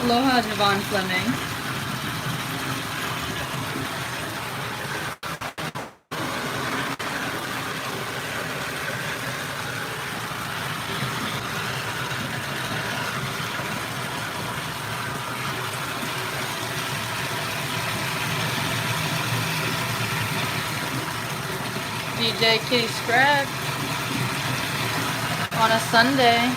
Aloha, Javon Fleming. DJ Kitty Scrag on a Sunday.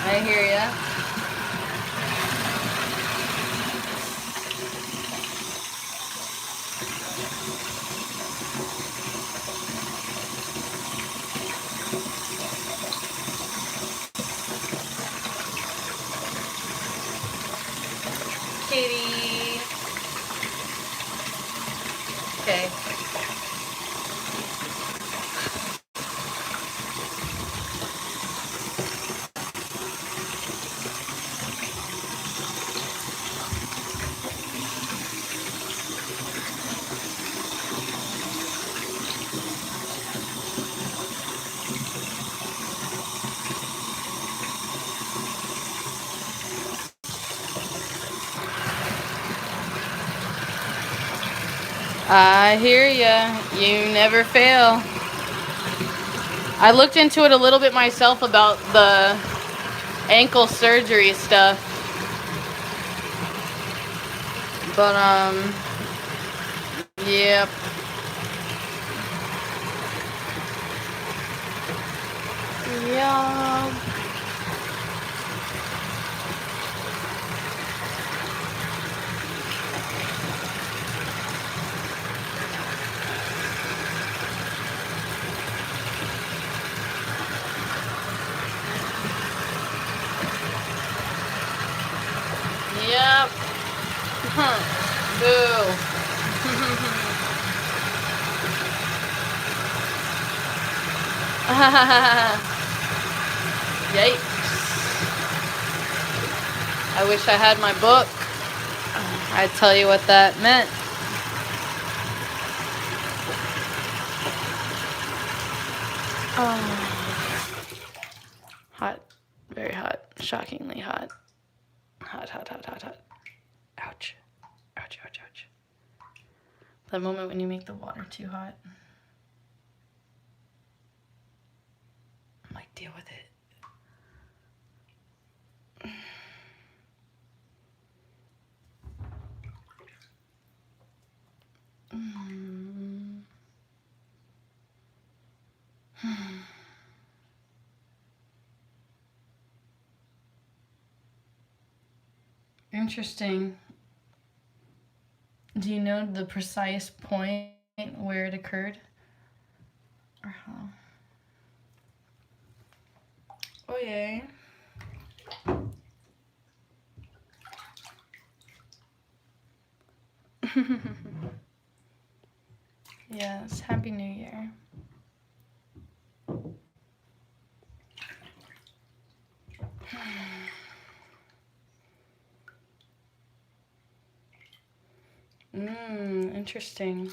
I hear ya. Katie. Okay. I hear ya. You never fail. I looked into it a little bit myself about the ankle surgery stuff. But, yep. Yeah. Yep. Boo. Yikes. I wish I had my book. I'd tell you what that meant. Hot. Very hot. Shockingly hot. Hot, hot, hot, hot, hot. Ouch. Ouch, ouch, ouch. That moment when you make the water too hot. I'm like, deal with it. Interesting. Do you know the precise point where it occurred? Or how? Oh, yay. Yes, Happy New Year. Interesting.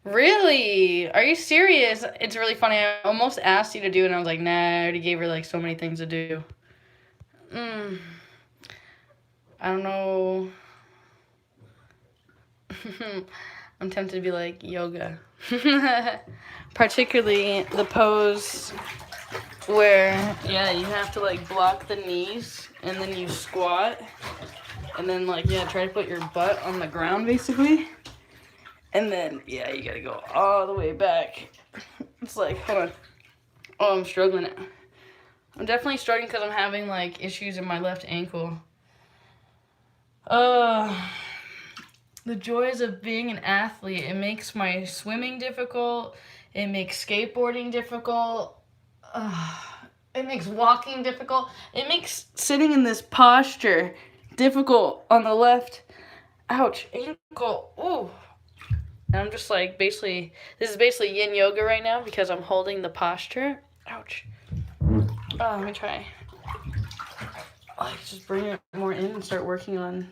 Really? Are you serious? It's really funny. I almost asked you to do it, and I was like, nah, I already gave her, like, so many things to do. I don't know. I'm tempted to be like, yoga. Particularly the pose where, yeah, you have to, like, block the knees, and then you squat, and then, like, yeah, try to put your butt on the ground, basically. And then, yeah, you gotta go all the way back. It's like, hold on. Oh, I'm struggling. I'm definitely struggling because I'm having, like, issues in my left ankle. The joys of being an athlete. It makes my swimming difficult. It makes skateboarding difficult. It makes walking difficult. It makes sitting in this posture difficult on the left. Ouch, ankle. Ooh. And I'm just like, basically, this is basically yin yoga right now because I'm holding the posture. Ouch. Oh, let me try. Like, just bring it more in and start working on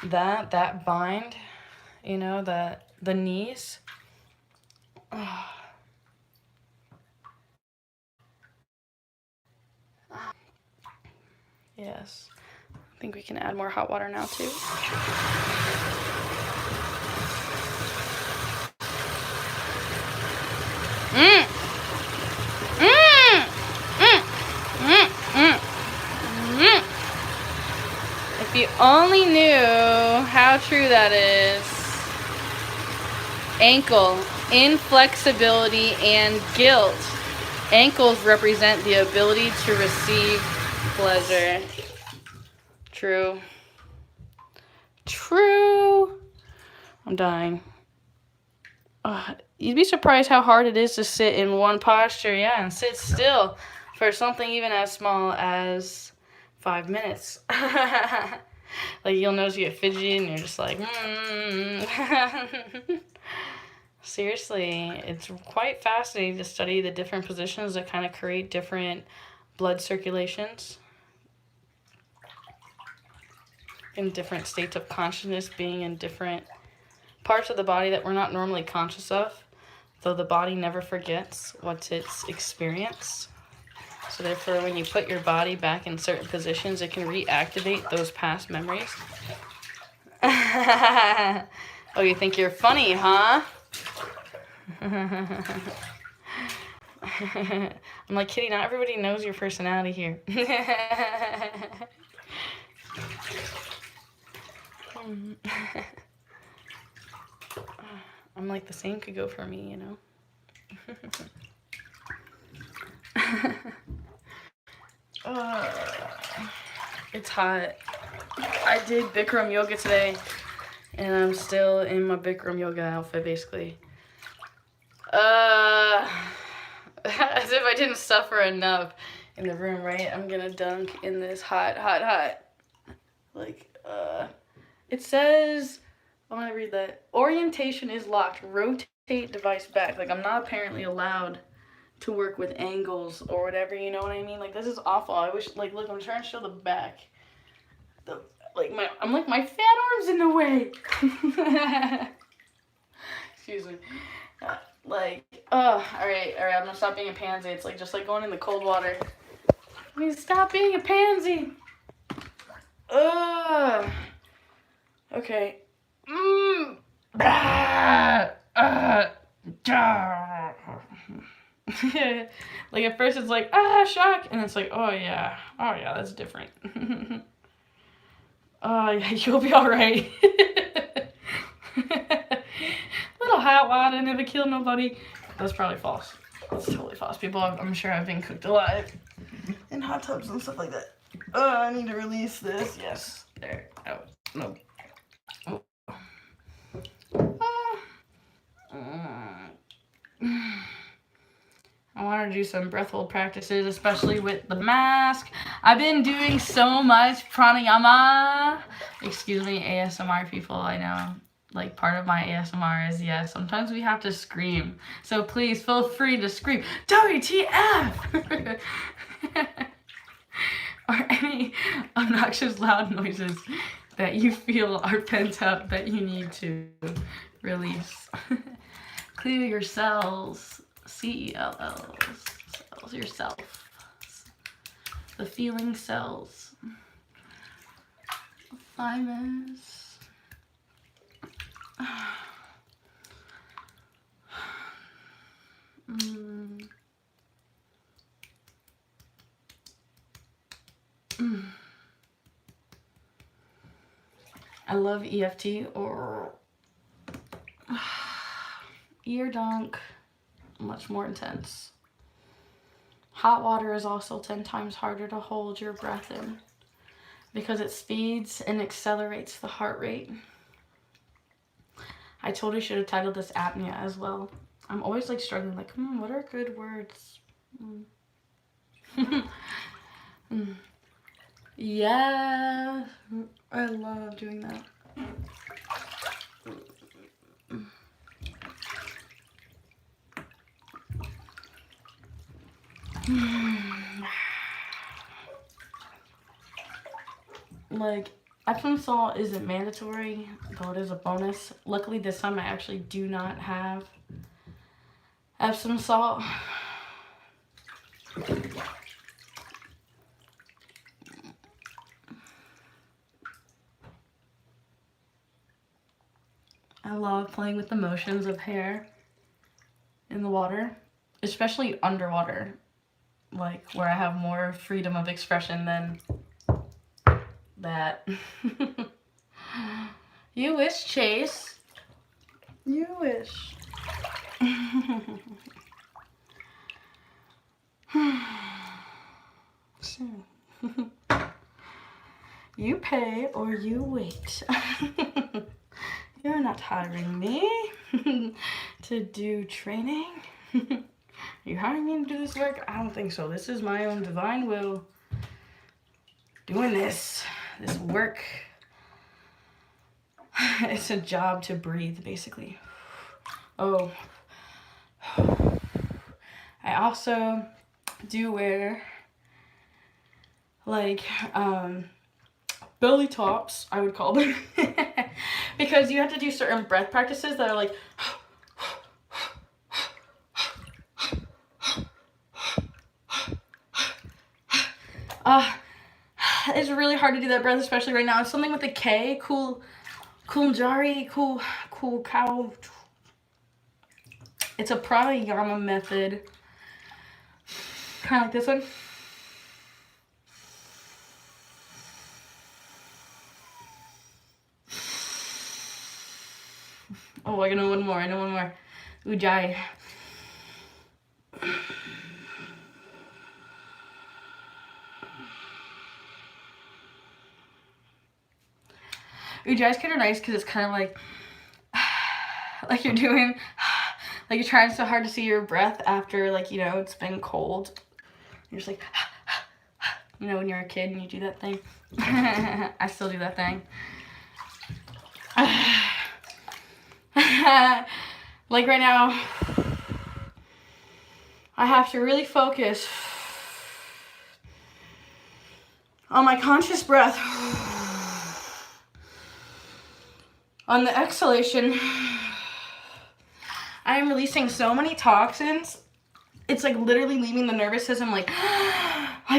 that bind, you know, the knees. Yes. I think we can add more hot water now too. If you only knew how true that is. Ankle, inflexibility, and guilt. Ankles represent the ability to receive pleasure. True. True. I'm dying. You'd be surprised how hard it is to sit in one posture, yeah, and sit still for something even as small as 5 minutes. Like, you'll notice you get fidgety and you're just like, Seriously, it's quite fascinating to study the different positions that kind of create different blood circulations in different states of consciousness, being in different parts of the body that we're not normally conscious of, though the body never forgets what it's experienced. So therefore, when you put your body back in certain positions, it can reactivate those past memories. Oh, you think you're funny, huh? I'm like, Kitty, not everybody knows your personality here. I'm like, the same could go for me, you know? It's hot. I did Bikram yoga today, and I'm still in my Bikram yoga outfit, basically. As if I didn't suffer enough in the room, right? I'm gonna dunk in this hot. Like, it says, I'm gonna read that. Orientation is locked. Rotate device back. Like, I'm not apparently allowed to work with angles or whatever, you know what I mean? Like, this is awful. I wish, like, look, I'm trying to show the back. I'm like, my fat arm's in the way. Excuse me. Alright, I'm gonna stop being a pansy. It's like, just like going in the cold water. I mean, stop being a pansy. Okay. Like, at first it's like, shock, and it's like, oh yeah, that's different. Oh yeah, you'll be alright. Little hot water never kill nobody. That's probably false. That's totally false. People, I'm sure, have been cooked alive in hot tubs and stuff like that. I need to release this. Yes. There. Oh, no. Oh. I want to do some breath hold practices, especially with the mask. I've been doing so much pranayama. Excuse me, ASMR people, I know. Like, part of my ASMR is, yes, sometimes we have to scream. So please feel free to scream, WTF! Or any obnoxious loud noises that you feel are pent up that you need to release. Clear your cells. CELLs. Cells, yourself. The feeling cells. Thymus. I love EFT, or ear dunk, much more intense. Hot water is also 10 times harder to hold your breath in because it speeds and accelerates the heart rate. I totally should have titled this apnea as well. I'm always like struggling, like, what are good words? Yeah, I love doing that. Like, Epsom salt isn't mandatory, though it is a bonus. Luckily this time I actually do not have Epsom salt. I love playing with the motions of hair in the water, especially underwater, like where I have more freedom of expression than that. You wish, Chase. You wish. You pay or you wait. You're not hiring me to do training. You're hiring me to do this work? I don't think so. This is my own divine will. Doing this work. It's a job to breathe, basically. Oh. I also do wear, like, belly tops, I would call them. Because you have to do certain breath practices that are like, it's really hard to do that breath, especially right now. It's something with a K, cool cow. It's a pranayama method, kind of like this one. Oh, I know one more. Ujjayi. Ujjayi's kind of nice because it's kind of like you're doing, like you're trying so hard to see your breath after, like, you know, it's been cold. You're just like, you know, when you're a kid and you do that thing. I still do that thing. Like right now, I have to really focus on my conscious breath. On the exhalation, I am releasing so many toxins. It's like literally leaving the nervous system like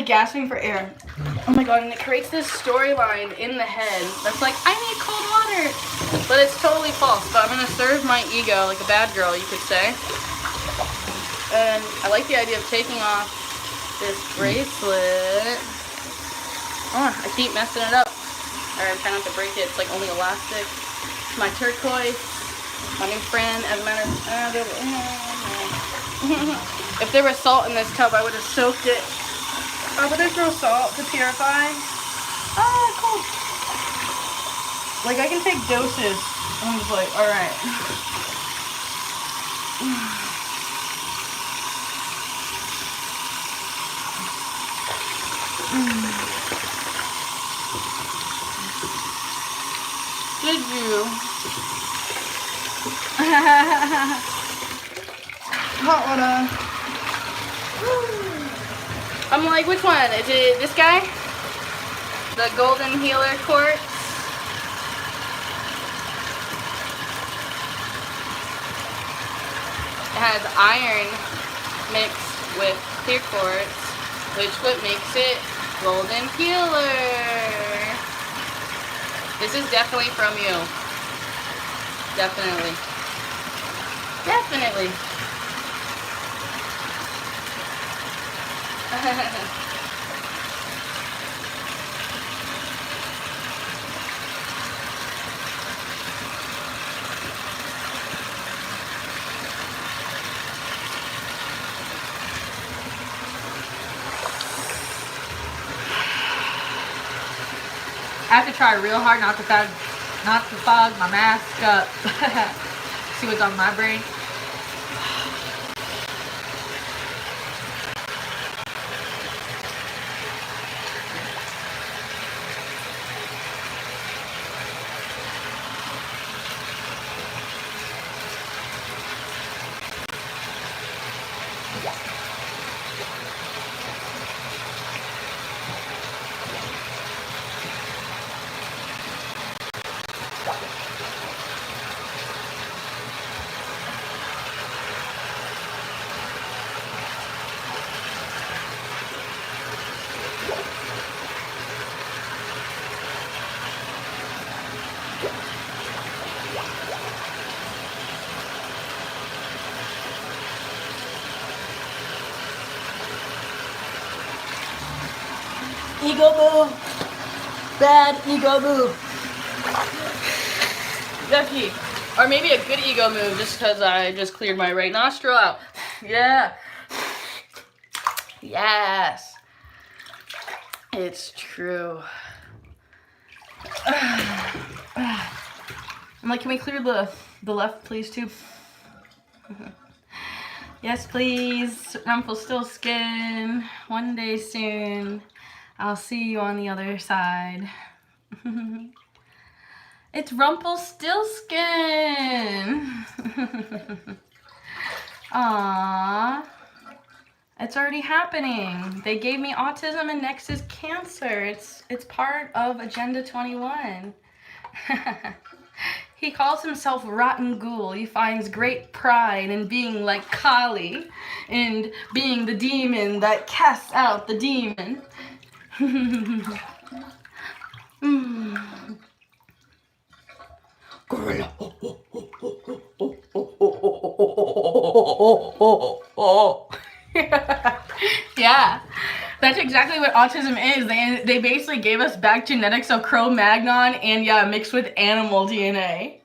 gasping for air. Oh my god, and it creates this storyline in the head that's like, I need cold water. But it's totally false. But I'm going to serve my ego like a bad girl, you could say. And I like the idea of taking off this bracelet. Oh, I keep messing it up. Alright, I'm trying not to break it. It's like only elastic. It's my turquoise. My new friend, as a matter of... If there was salt in this tub, I would have soaked it. Oh, but there's no salt to purify. Ah, cool. Like, I can take doses. I'm just like, alright. Did you? Hot water. I'm like, which one? Is it this guy? The Golden Healer Quartz? It has iron mixed with clear quartz, which what makes it Golden Healer. This is definitely from you. Definitely. Definitely. try real hard not to fog my mask up. See what's on my brain. Ego move. Bad ego move. Yucky. Or maybe a good ego move just because I just cleared my right nostril out. Yeah. Yes. It's true. I'm like, can we clear the left, please, too? Yes, please. Rumpelstiltskin. One day soon. I'll see you on the other side. It's Rumpelstiltskin. Aww. It's already happening. They gave me autism and next is cancer. It's part of Agenda 21. He calls himself Rotten Ghoul. He finds great pride in being like Kali and being the demon that casts out the demon. Gorilla. Yeah, that's exactly what autism is. They basically gave us back genetics of Cro-Magnon and yeah, mixed with animal DNA.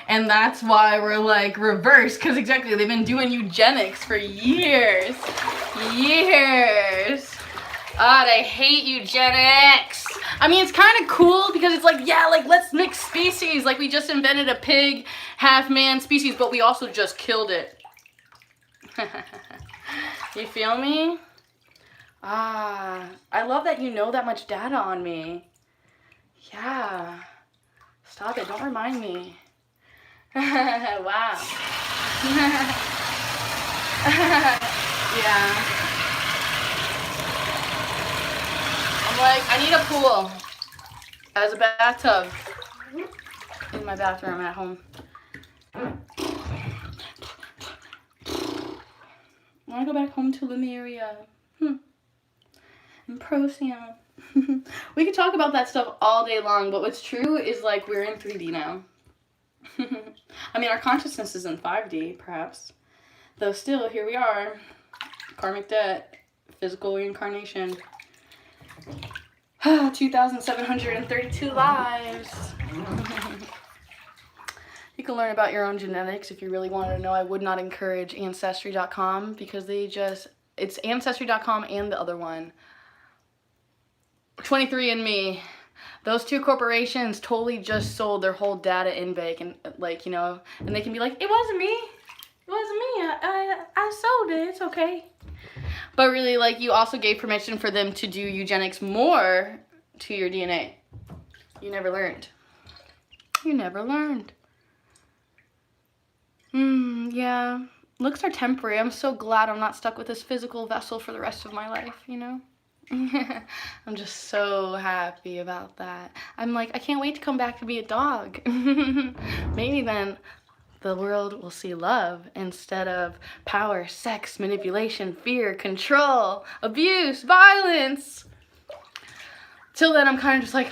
And that's why we're like reversed, because exactly, they've been doing eugenics for years. Years. God, I hate eugenics. I mean, it's kind of cool because it's like, yeah, like let's mix species. Like we just invented a pig, half man species, but we also just killed it. You feel me? Ah, I love that you know that much data on me. Yeah. Stop it, don't remind me. Wow. Yeah. I'm like, I need a pool as a bathtub in my bathroom at home. I want to go back home to Lemuria. And Procyon. We could talk about that stuff all day long, but what's true is like we're in 3D now. I mean, our consciousness is in 5D, perhaps. Though still, here we are. Karmic debt. Physical reincarnation. 2,732 lives. You can learn about your own genetics if you really wanted to know. I would not encourage Ancestry.com because it's Ancestry.com and the other one. 23andMe. Those two corporations totally just sold their whole data in bank and like, you know, and they can be like, it wasn't me. It wasn't me. I sold it. It's okay. But really, like, you also gave permission for them to do eugenics more to your DNA. You never learned. You never learned. Yeah. Looks are temporary. I'm so glad I'm not stuck with this physical vessel for the rest of my life, you know? I'm just so happy about that. I'm like, I can't wait to come back to be a dog. Maybe then the world will see love instead of power, sex, manipulation, fear, control, abuse, violence. Till then, I'm kind of just like,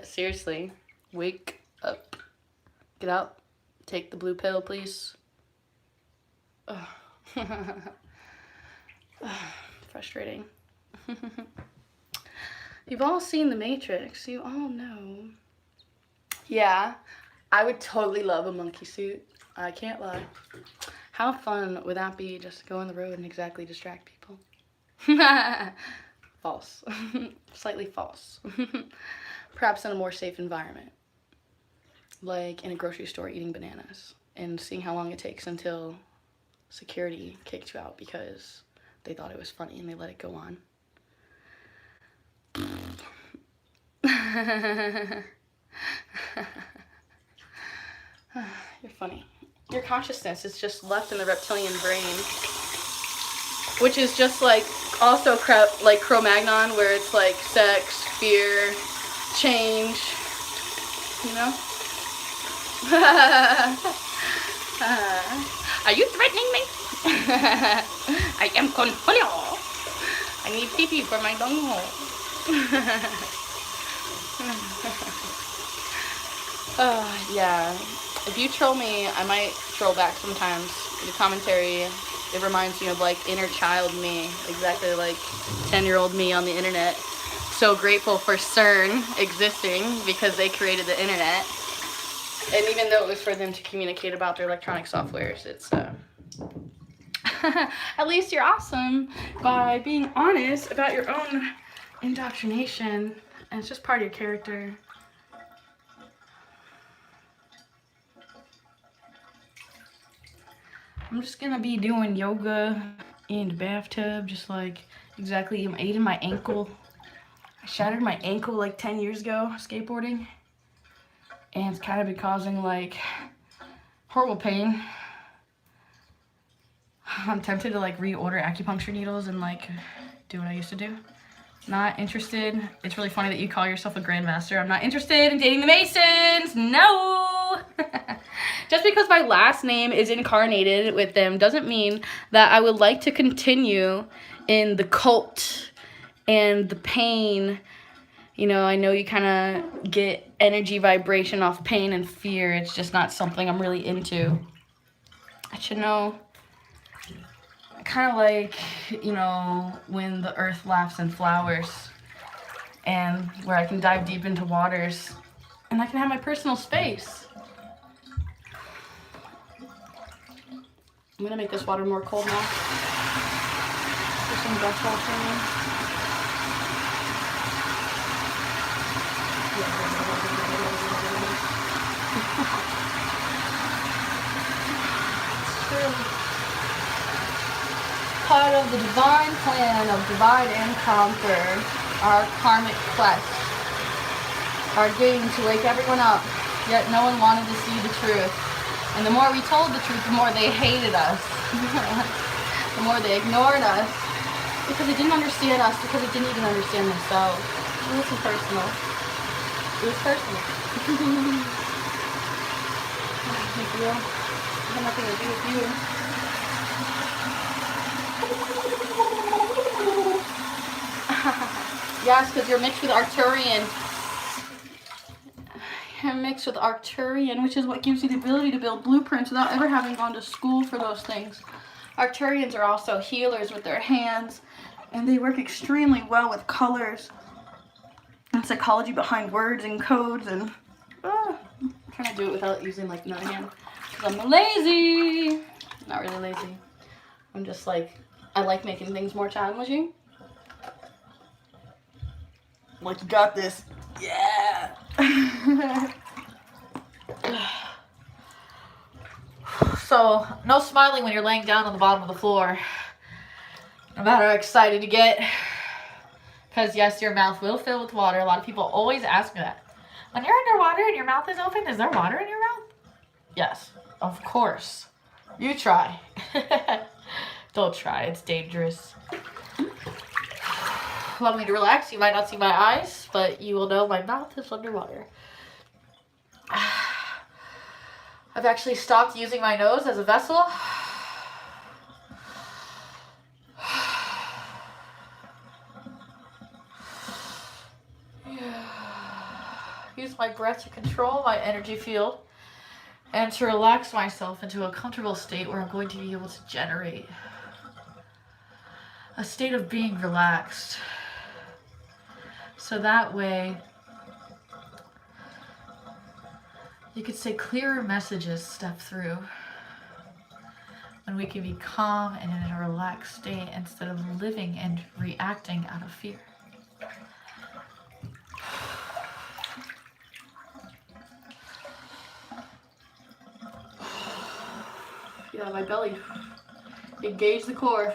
seriously, wake up. Get out. Take the blue pill, please. Frustrating. You've all seen The Matrix. You all know. Yeah, I would totally love a monkey suit. I can't lie. How fun would that be, just to go on the road and exactly distract people? False. Slightly false. Perhaps in a more safe environment. Like in a grocery store eating bananas and seeing how long it takes until security kicked you out because they thought it was funny and they let it go on. You're funny. Your consciousness is just left in the reptilian brain, which is just like also like Cro-Magnon, where it's like sex, fear, change, you know? Are you threatening me? I am confuso. I need pee-pee for my dung hole. Yeah. If you troll me, I might troll back sometimes. The commentary, it reminds me of like inner child me, exactly like 10-year-old me on the internet. So grateful for CERN existing because they created the internet. And even though it was for them to communicate about their electronic softwares, it's at least you're awesome by being honest about your own indoctrination, and it's just part of your character. I'm just gonna be doing yoga in the bathtub, just like exactly. I'm aiding my ankle. I shattered my ankle like 10 years ago skateboarding, and it's kind of been causing like horrible pain. I'm tempted to like reorder acupuncture needles and like do what I used to do. Not interested. It's really funny that you call yourself a grandmaster. I'm not interested in dating the Masons. No. Just because my last name is incarnated with them doesn't mean that I would like to continue in the cult and the pain. You know, I know you kind of get energy vibration off pain and fear. It's just not something I'm really into. I should know. Kind of like, you know, when the earth laughs and flowers, and where I can dive deep into waters and I can have my personal space. I'm gonna make this water more cold now. Put some breath water in. It's true. Part of the divine plan of divide and conquer, our karmic quest, our game to wake everyone up, yet no one wanted to see the truth. And the more we told the truth, the more they hated us. The more they ignored us, because they didn't understand us, because they didn't even understand themselves. It wasn't personal. It was personal. Big deal. It had nothing to do with you. Yes, because you're mixed with Arcturian. You're mixed with Arcturian, which is what gives you the ability to build blueprints without ever having gone to school for those things. Arcturians are also healers with their hands, and they work extremely well with colors and psychology behind words and codes. And I'm trying to do it without using like another hand, because I'm lazy. Not really lazy. I'm just like, I like making things more challenging. Like, you got this. Yeah. So, no smiling when you're laying down on the bottom of the floor. No matter how excited you get. Because, yes, your mouth will fill with water. A lot of people always ask me that. When you're underwater and your mouth is open, is there water in your mouth? Yes, of course. You try. Don't try. It's dangerous. Allow me to relax. You might not see my eyes, but you will know my mouth is underwater. I've actually stopped using my nose as a vessel. Use my breath to control my energy field and to relax myself into a comfortable state where I'm going to be able to generate a state of being relaxed. So that way, you could say clearer messages step through. when we can be calm and in a relaxed state instead of living and reacting out of fear. Yeah, my belly. Engage the core.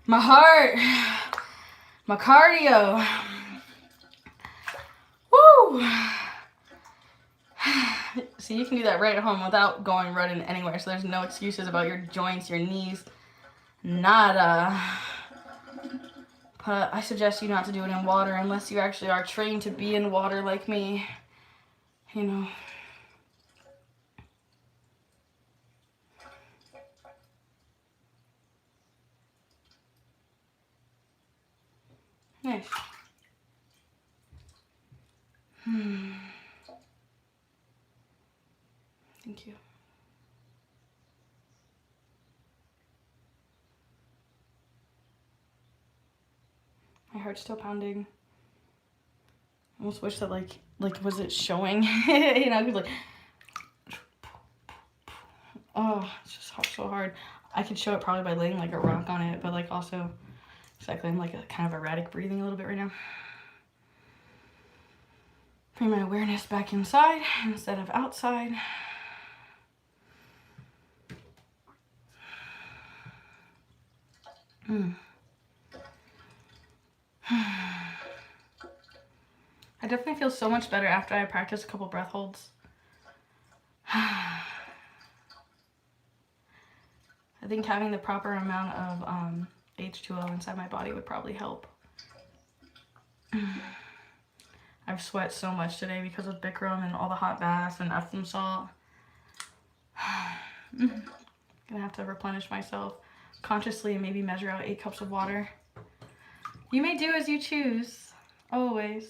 My heart, my cardio. Woo! See, you can do that right at home without going running anywhere, so there's no excuses about your joints, your knees, nada. But I suggest you not to do it in water unless you actually are trained to be in water like me. You know. Nice. Thank you. My heart's still pounding. I almost wish that like was it showing? You know, like, oh, it's just so hard. I could show it probably by laying like a rock on it, but like also, exactly, I'm like a kind of erratic breathing a little bit right now. Bring my awareness back inside instead of outside. I definitely feel so much better after I practice a couple breath holds. I think having the proper amount of H2O inside my body would probably help. I've sweat so much today because of Bikram and all the hot baths and Epsom salt. Gonna have to replenish myself consciously and maybe measure out 8 cups of water. You may do as you choose, always.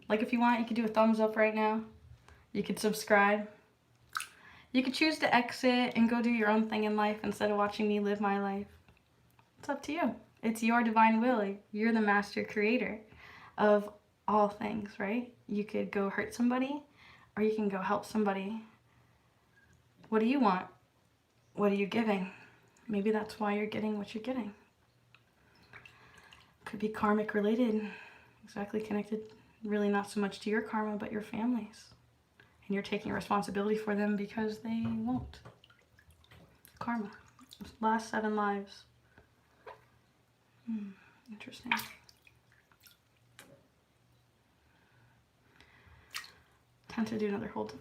Like if you want, you could do a thumbs up right now. You could subscribe. You could choose to exit and go do your own thing in life instead of watching me live my life. It's up to you. It's your divine will. You're the master creator of all things, right? You could go hurt somebody or you can go help somebody. What do you want? What are you giving? Maybe that's why you're getting what you're getting. Could be karmic related, exactly connected, really not so much to your karma, but your family's. And you're taking responsibility for them because they won't. Karma. Last 7 lives. Interesting. Time to do another hold.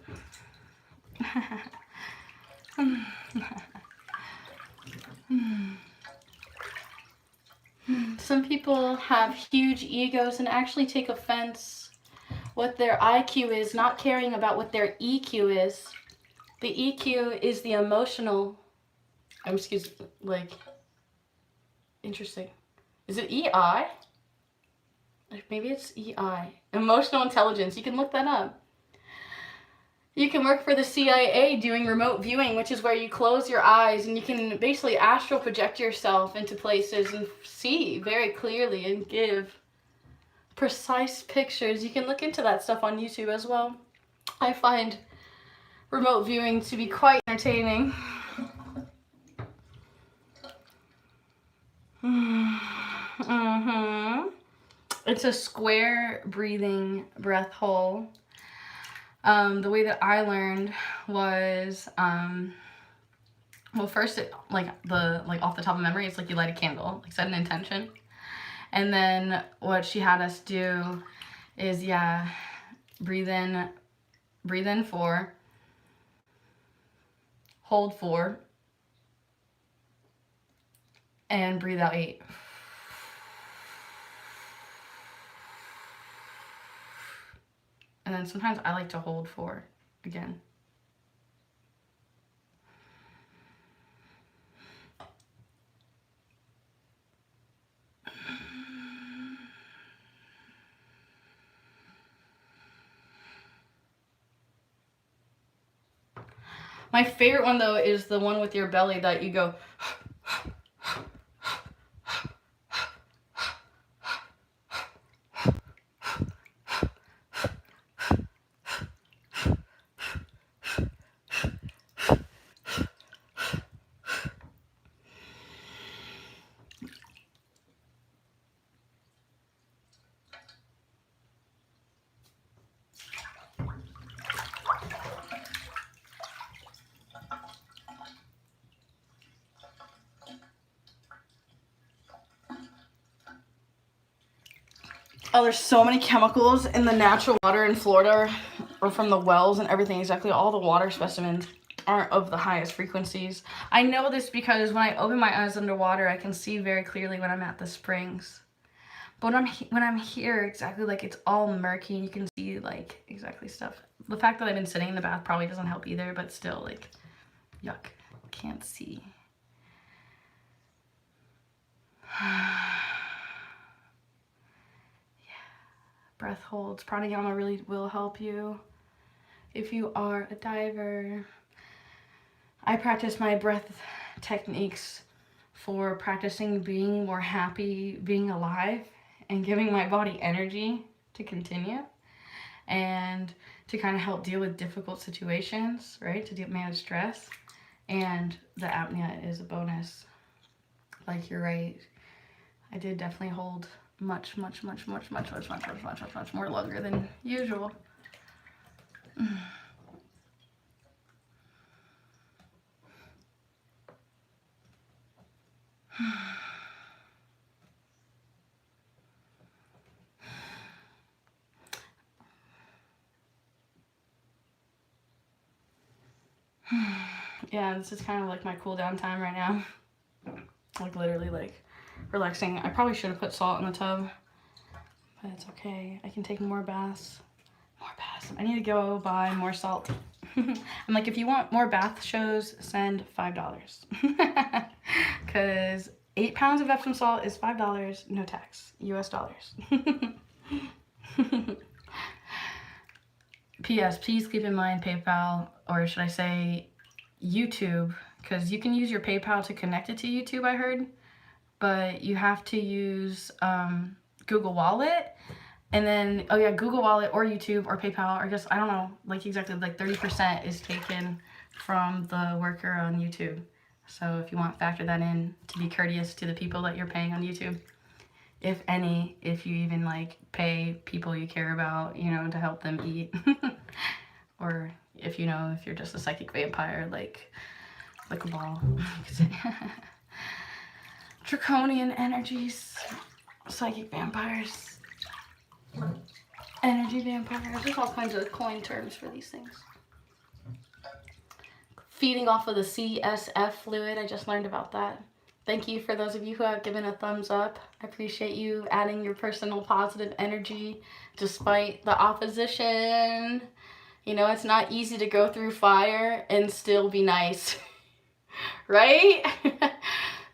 Some people have huge egos and actually take offense what their IQ is, not caring about what their EQ is. The EQ is the emotional, interesting. Is it EI? Maybe it's EI. Emotional intelligence. You can look that up. You can work for the CIA doing remote viewing, which is where you close your eyes and you can basically astral project yourself into places and see very clearly and give precise pictures. You can look into that stuff on YouTube as well. I find remote viewing to be quite entertaining. It's a square breathing breath hole. The way that I learned was, well, first it off the top of memory, it's like you light a candle, like set an intention, and then what she had us do is breathe in 4, hold 4, and breathe out 8. And then sometimes I like to hold 4 again. My favorite one though is the one with your belly that you go Oh, there's so many chemicals in the natural water in Florida, or from the wells and everything. Exactly, all the water specimens aren't of the highest frequencies. I know this because when I open my eyes underwater, I can see very clearly when I'm at the springs. But when I'm here, exactly, like, it's all murky and you can see, like, exactly stuff. The fact that I've been sitting in the bath probably doesn't help either, but still, like, yuck, can't see. Breath holds. Pranayama really will help you if you are a diver. I practice my breath techniques for practicing being more happy, being alive, and giving my body energy to continue and to kind of help deal with difficult situations, right? To manage stress. And the apnea is a bonus. Like, you're right. I did definitely hold much more longer than usual. Yeah, this is kind of like my cool down time right now. Like, literally, like, relaxing. I probably should have put salt in the tub, but it's okay. I can take more baths. I need to go buy more salt. I'm like, if you want more bath shows, send $5. Because 8 pounds of Epsom salt is $5, no tax, US dollars. P.S. Please keep in mind PayPal, or should I say YouTube, because you can use your PayPal to connect it to YouTube, I heard. But you have to use Google Wallet, and then, Google Wallet or YouTube or PayPal, or just, I don't know, like, exactly, like 30% is taken from the worker on YouTube. So if you want, factor that in to be courteous to the people that you're paying on YouTube. If you even, like, pay people you care about, you know, to help them eat. Or if you're just a psychic vampire, like a ball. Draconian energies, psychic vampires. Energy vampires. There's all kinds of coin terms for these things. Feeding off of the CSF fluid. I just learned about that. Thank you for those of you who have given a thumbs up. I appreciate you adding your personal positive energy despite the opposition. You know, it's not easy to go through fire and still be nice. Right?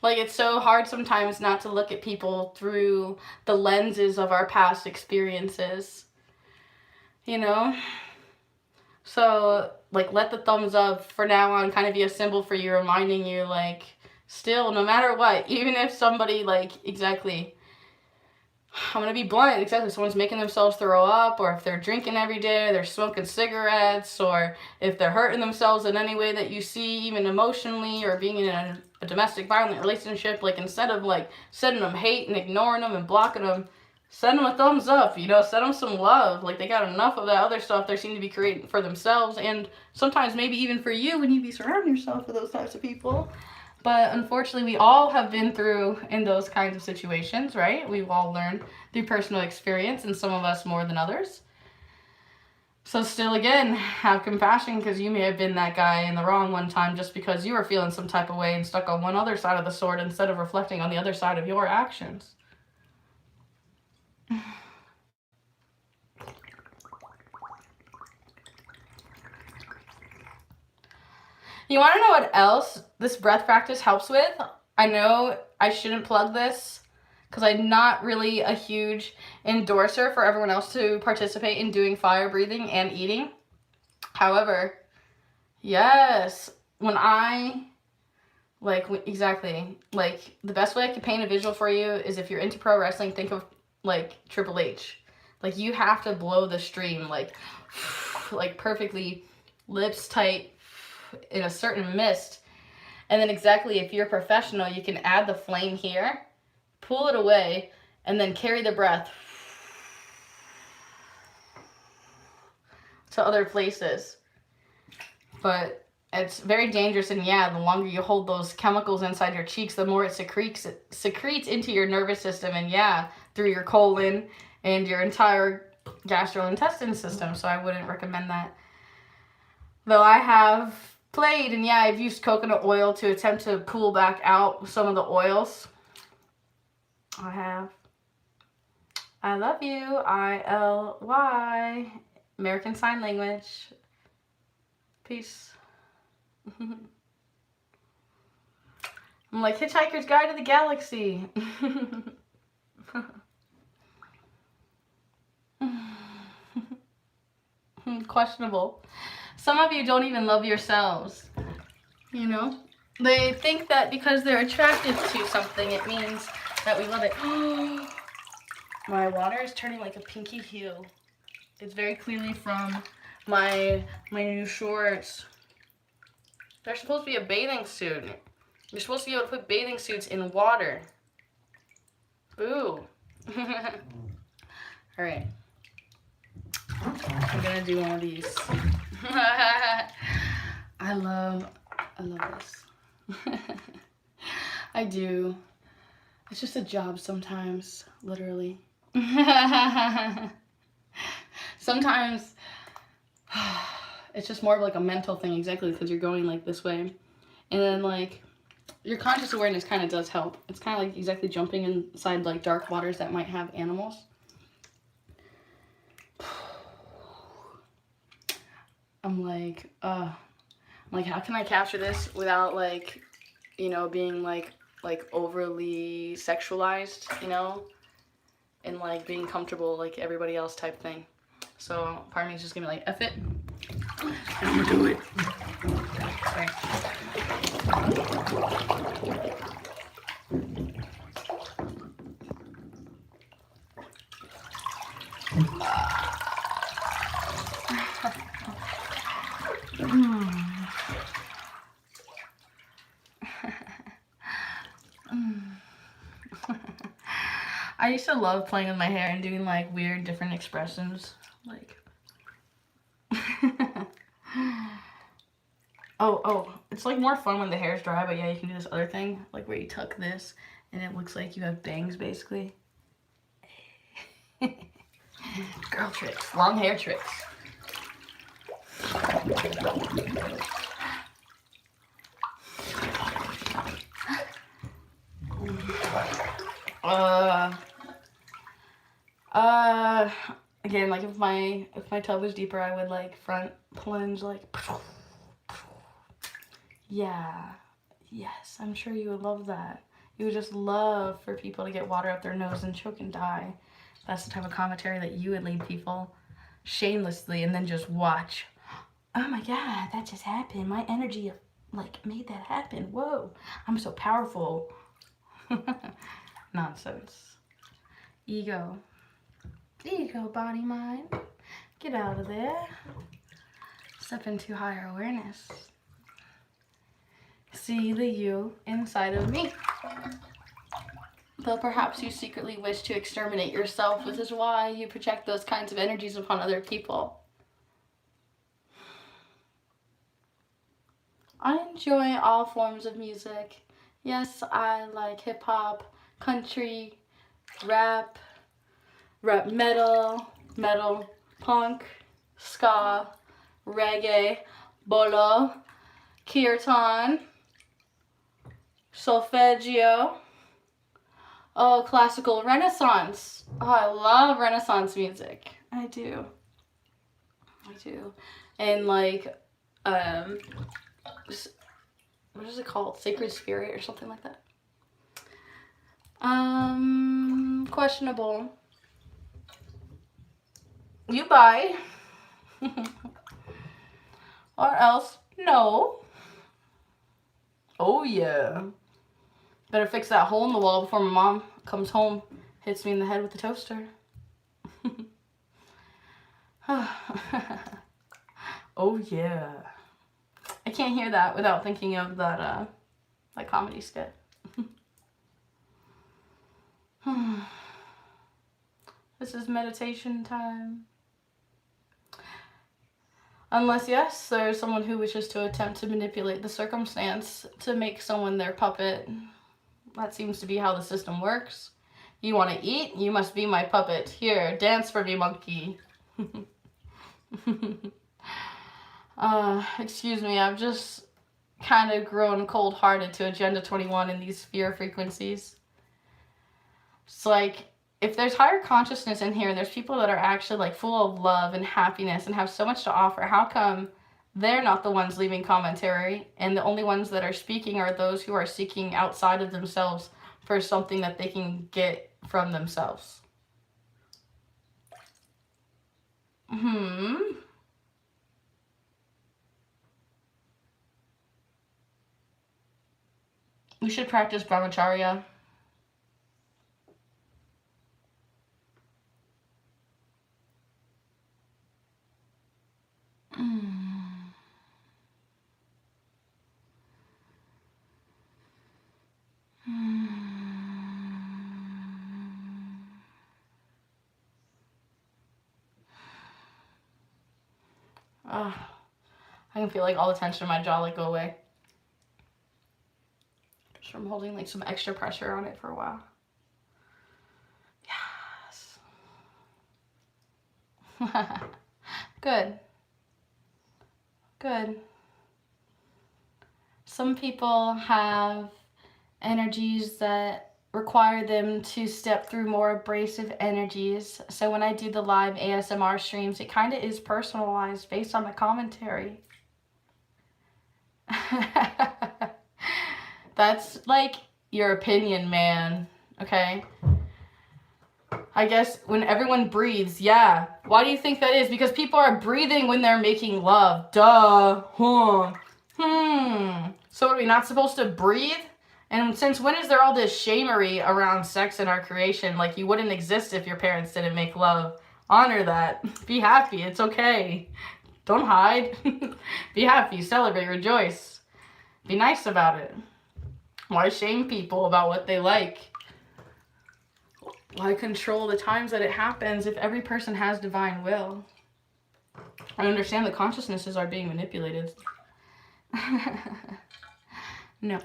Like, it's so hard sometimes not to look at people through the lenses of our past experiences. You know? So, like, let the thumbs up for now on kind of be a symbol for you, reminding you, like, still, no matter what, even if somebody, like, exactly, I'm gonna be blunt, exactly, someone's making themselves throw up, or if they're drinking every day, they're smoking cigarettes, or if they're hurting themselves in any way that you see, even emotionally, or being in a domestic violent relationship, like, instead of, like, sending them hate and ignoring them and blocking them, send them a thumbs up, you know, send them some love. Like, they got enough of that other stuff they seem to be creating for themselves, and sometimes maybe even for you when you be surrounding yourself with those types of people. But unfortunately, we all have been through in those kinds of situations, right? We've all learned through personal experience, and some of us more than others. So still, again, have compassion, because you may have been that guy in the wrong one time just because you were feeling some type of way and stuck on one other side of the sword instead of reflecting on the other side of your actions. You want to know what else this breath practice helps with? I know I shouldn't plug this because I'm not really a huge endorser for everyone else to participate in doing fire breathing and eating. However, yes, when I, like, exactly, like, the best way I could paint a visual for you is if you're into pro wrestling, think of, like, Triple H. Like, you have to blow the stream, like perfectly, lips tight, in a certain mist. And then exactly, if you're a professional, you can add the flame here, pull it away, and then carry the breath to other places. But it's very dangerous, and yeah, the longer you hold those chemicals inside your cheeks, the more it secretes into your nervous system, and yeah, through your colon and your entire gastrointestinal system. So I wouldn't recommend that. Though I have played, and yeah, I've used coconut oil to attempt to pull back out some of the oils. I have. I love you. ILY. American Sign Language. Peace. I'm like Hitchhiker's Guide to the Galaxy. Questionable. Some of you don't even love yourselves, you know? They think that because they're attracted to something, it means that we love it. My water is turning like a pinky hue. It's very clearly from my new shorts. They're supposed to be a bathing suit. You're supposed to be able to put bathing suits in water. Boo. Alright. I'm gonna do one of these. I love this. I do. It's just a job sometimes, literally. Sometimes it's just more of like a mental thing, exactly, because you're going like this way. And then like your conscious awareness kind of does help. It's kind of like exactly jumping inside like dark waters that might have animals. I'm like, how can I capture this without like, you know, being like overly sexualized, you know, and like being comfortable like everybody else type thing. So part of me is just gonna be like, F it, I'm gonna do it. Sorry. I used to love playing with my hair and doing like weird different expressions, like oh, it's like more fun when the hair's dry, but yeah, you can do this other thing, like where you tuck this and it looks like you have bangs basically. Girl tricks, long hair tricks. Again, like if my tub was deeper, I would like front plunge, like. Yeah, yes, I'm sure you would love that. You would just love for people to get water up their nose and choke and die. That's the type of commentary that you would lead people shamelessly, and then just watch. Oh my God, that just happened. My energy like made that happen. Whoa, I'm so powerful. Nonsense. Ego. Ego, body, mind. Get out of there. Step into higher awareness. See the you inside of me. Though perhaps you secretly wish to exterminate yourself, which is why you project those kinds of energies upon other people. I enjoy all forms of music. Yes, I like hip-hop, country, rap metal, punk, ska, reggae, bolo, kirtan, solfeggio, classical Renaissance. Oh, I love Renaissance music. I do. And like, what is it called? Sacred Spirit or something like that. Questionable. You buy. Or else, no. Oh yeah. Better fix that hole in the wall before my mom comes home, hits me in the head with the toaster. Oh yeah. I can't hear that without thinking of that comedy skit. This is meditation time. Unless, yes, there's someone who wishes to attempt to manipulate the circumstance to make someone their puppet. That seems to be how the system works. You want to eat? You must be my puppet. Here, dance for me, monkey. Excuse me, I've just kind of grown cold-hearted to Agenda 21 and these fear frequencies. It's like, if there's higher consciousness in here and there's people that are actually like full of love and happiness and have so much to offer, how come they're not the ones leaving commentary and the only ones that are speaking are those who are seeking outside of themselves for something that they can get from themselves? We should practice brahmacharya. I can feel like all the tension in my jaw like go away. Just from holding like some extra pressure on it for a while. Yes. Good. Good. Some people have energies that require them to step through more abrasive energies. So when I do the live ASMR streams, it kind of is personalized based on the commentary. That's like your opinion, man. Okay? I guess when everyone breathes, yeah. Why do you think that is? Because people are breathing when they're making love. Duh. So are we not supposed to breathe? And since when is there all this shamery around sex in our creation? Like, you wouldn't exist if your parents didn't make love. Honor that. Be happy. It's okay. Don't hide. Be happy. Celebrate. Rejoice. Be nice about it. Why shame people about what they like? Why control the times that it happens if every person has divine will? I understand the consciousnesses are being manipulated. No.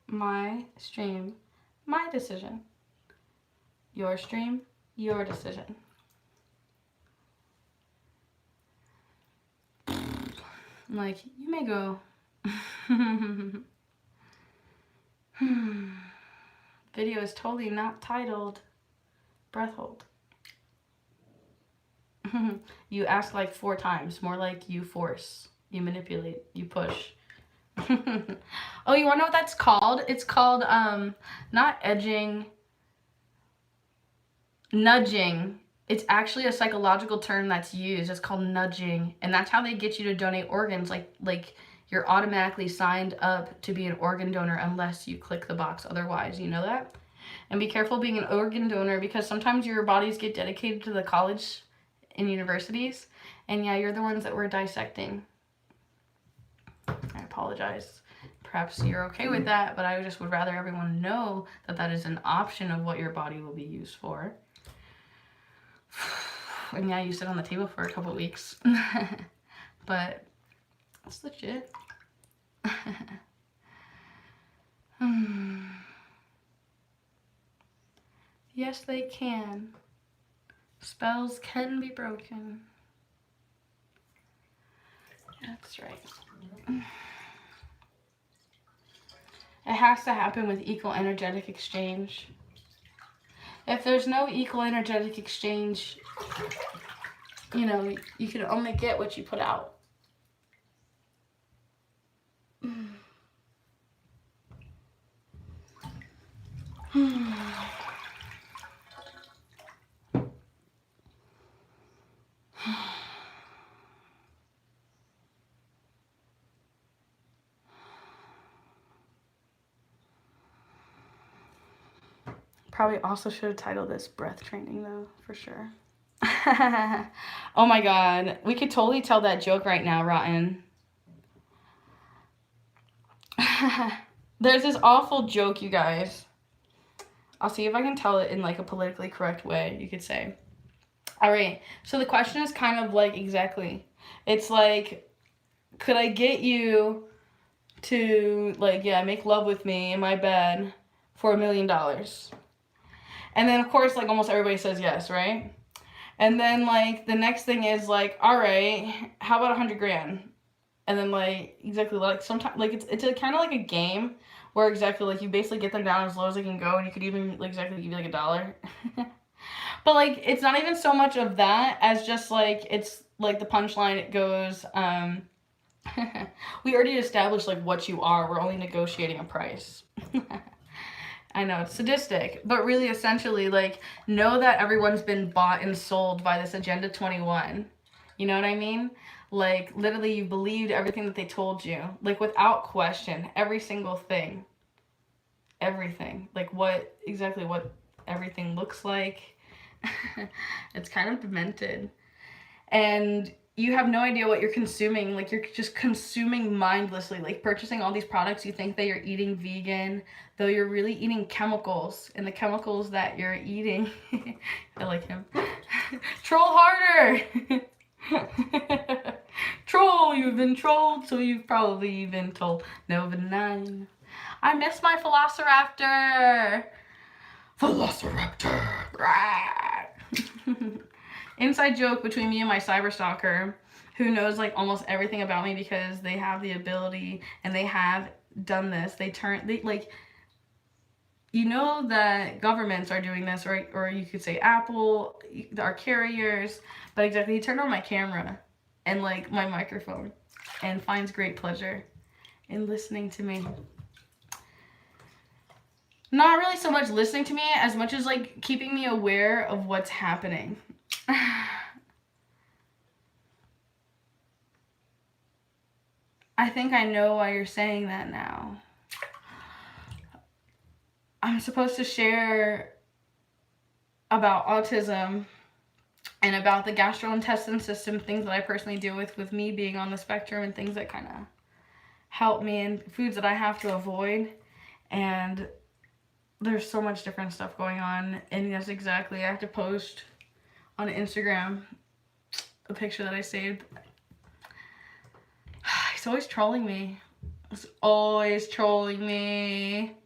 My stream, my decision. Your stream, Your decision. Like, you may go. Video is totally not titled breath hold. You ask like 4 times, more like you force, you manipulate, you push. Oh, you wanna know what that's called? It's called not edging, nudging. It's actually a psychological term that's used. It's called nudging, and that's how they get you to donate organs. Like you're automatically signed up to be an organ donor unless you click the box otherwise. You know that? And be careful being an organ donor, because sometimes your bodies get dedicated to the college and universities, and yeah, you're the ones that we're dissecting. I apologize. Perhaps you're okay with that, but I just would rather everyone know that that is an option of what your body will be used for. And yeah, you sit on the table for a couple weeks. But it's legit. Yes, they can. Spells can be broken. That's right. It has to happen with equal energetic exchange. If there's no equal energetic exchange, you know, you can only get what you put out. Probably also should have titled this breath training though, for sure. Oh my god, we could totally tell that joke right now, Rotten. There's this awful joke, you guys. I'll see if I can tell it in like a politically correct way, you could say. All right, so the question is kind of like exactly. It's like, could I get you to like, yeah, make love with me in my bed for $1 million? And then of course, like almost everybody says yes, right? And then like the next thing is like, all right, how about 100 grand? And then like exactly like sometimes like it's a kind of like a game where exactly like you basically get them down as low as they can go, and you could even like exactly give you like $1. But like it's not even so much of that as just like it's like the punchline. It goes, we already established like what you are. We're only negotiating a price. I know, it's sadistic, but really essentially like know that everyone's been bought and sold by this Agenda 21. You know what I mean? Like literally you believed everything that they told you, like without question, every single thing. Everything. Like what everything looks like. It's kind of demented. And you have no idea what you're consuming. Like you're just consuming mindlessly, like purchasing all these products. You think that you're eating vegan, though you're really eating chemicals, and the chemicals that you're eating, I like him. Troll harder. Troll, you've been trolled, so you've probably been told. Nova 9. I miss my Velociraptor. Velociraptor. Inside joke between me and my cyberstalker, who knows like almost everything about me because they have the ability and they have done this. They like, you know that governments are doing this, or you could say Apple, our carriers, but exactly, he turned on my camera and like my microphone and finds great pleasure in listening to me. Not really so much listening to me as much as like keeping me aware of what's happening. I think I know why you're saying that now. I'm supposed to share about autism and about the gastrointestinal system, things that I personally deal with me being on the spectrum, and things that kind of help me, and foods that I have to avoid. And there's so much different stuff going on, and yes, exactly, I have to post on Instagram a picture that I saved. He's always trolling me. He's always trolling me.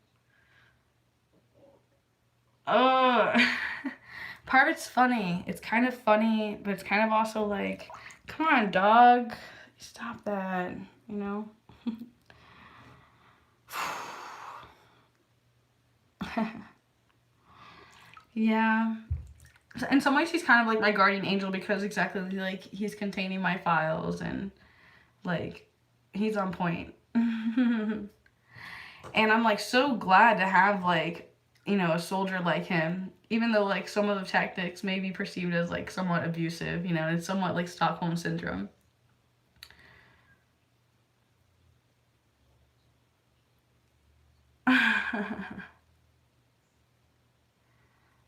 Part of it's funny. It's kind of funny, but it's kind of also like, come on, dog. Stop that, you know? Yeah. In some ways, he's kind of like my guardian angel because exactly like he's containing my files and like he's on point. And I'm like so glad to have like, you know, a soldier like him, even though like some of the tactics may be perceived as like somewhat abusive, you know, it's somewhat like Stockholm syndrome.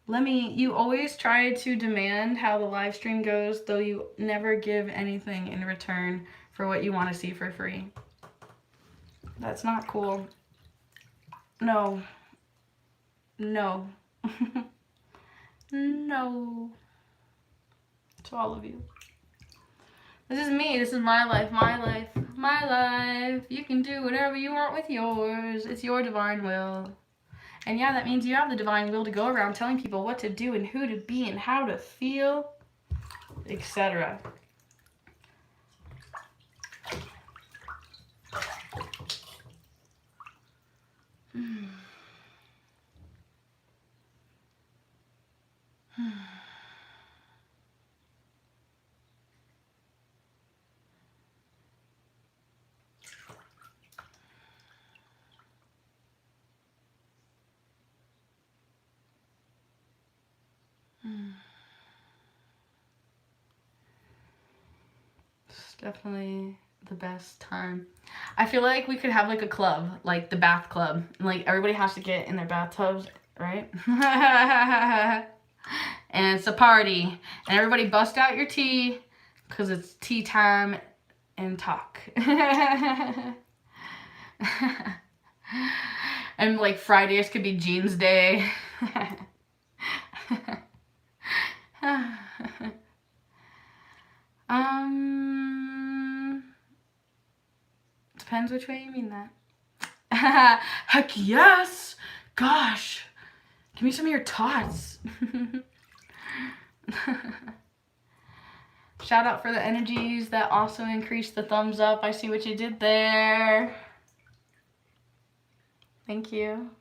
Lemmy, you always try to demand how the live stream goes, though you never give anything in return for what you want to see for free. That's not cool. No. No. No. To all of you. This is me. This is my life. My life. My life. You can do whatever you want with yours. It's your divine will. And yeah, that means you have the divine will to go around telling people what to do and who to be and how to feel, etc. It's definitely the best time. I feel like we could have like a club, like the bath club. And, like everybody has to get in their bathtubs, right? And it's a party. And everybody bust out your tea because it's tea time and talk. And like Fridays could be jeans day. Depends which way you mean that. Heck yes! Gosh! Give me some of your tots. Shout out for the energies that also increased the thumbs up. I see what you did there. Thank you.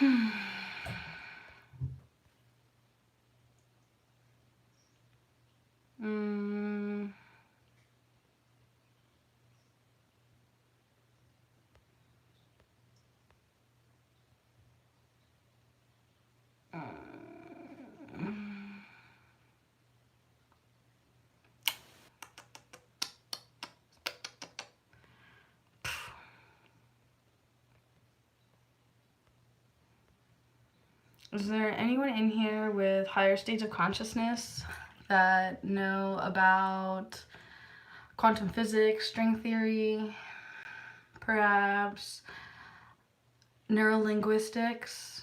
Mm. Is there anyone in here with higher states of consciousness that know about quantum physics, string theory, perhaps neurolinguistics?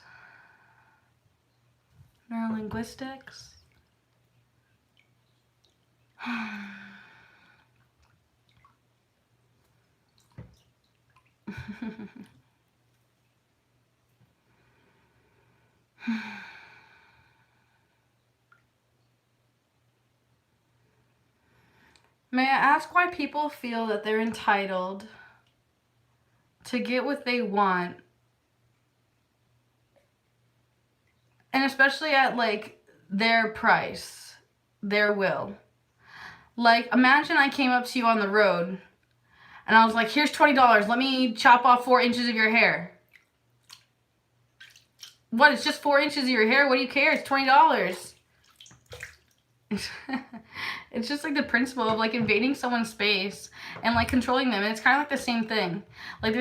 Neurolinguistics? May I ask why people feel that they're entitled to get what they want, and especially at like their price, their will? Like, imagine I came up to you on the road and I was like, here's $20, let me chop off 4 inches of your hair. What, it's just 4 inches of your hair? What do you care? It's $20. It's just like the principle of like invading someone's space and like controlling them, and it's kind of like the same thing. Like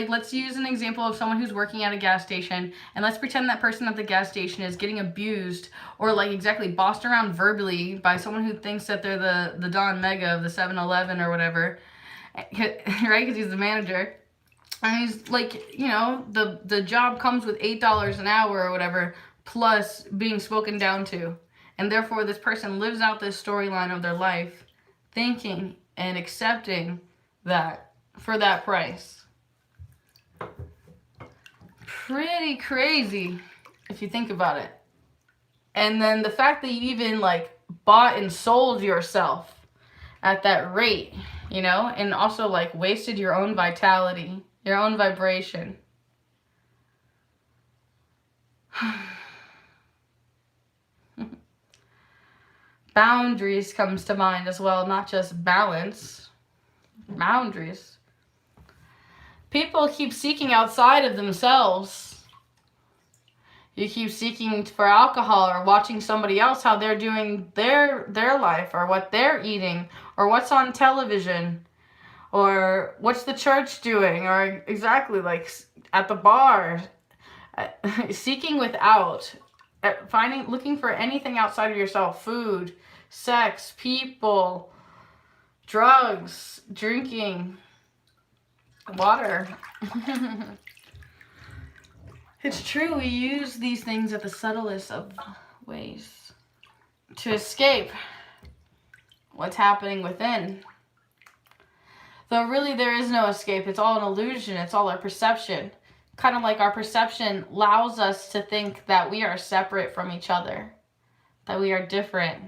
let's use an example of someone who's working at a gas station, and let's pretend that person at the gas station is getting abused or like exactly bossed around verbally by someone who thinks that they're the Don Mega of the 7-Eleven or whatever, right? Because he's the manager. And he's like, you know, the job comes with $8 an hour or whatever, plus being spoken down to. And therefore, this person lives out this storyline of their life, thinking and accepting that for that price. Pretty crazy if you think about it. And then the fact that you even like bought and sold yourself at that rate, you know, and also like wasted your own vitality, your own vibration. Boundaries comes to mind as well, not just balance. Boundaries. People keep seeking outside of themselves. You keep seeking for alcohol or watching somebody else, how they're doing their life, or what they're eating, or what's on television, or what's the church doing, or exactly like at the bar. Seeking without, looking for anything outside of yourself: food, sex, people, drugs, drinking, water. It's true, we use these things at the subtlest of ways to escape what's happening within. Though really there is no escape, it's all an illusion, it's all our perception. Kind of like our perception allows us to think that we are separate from each other, that we are different,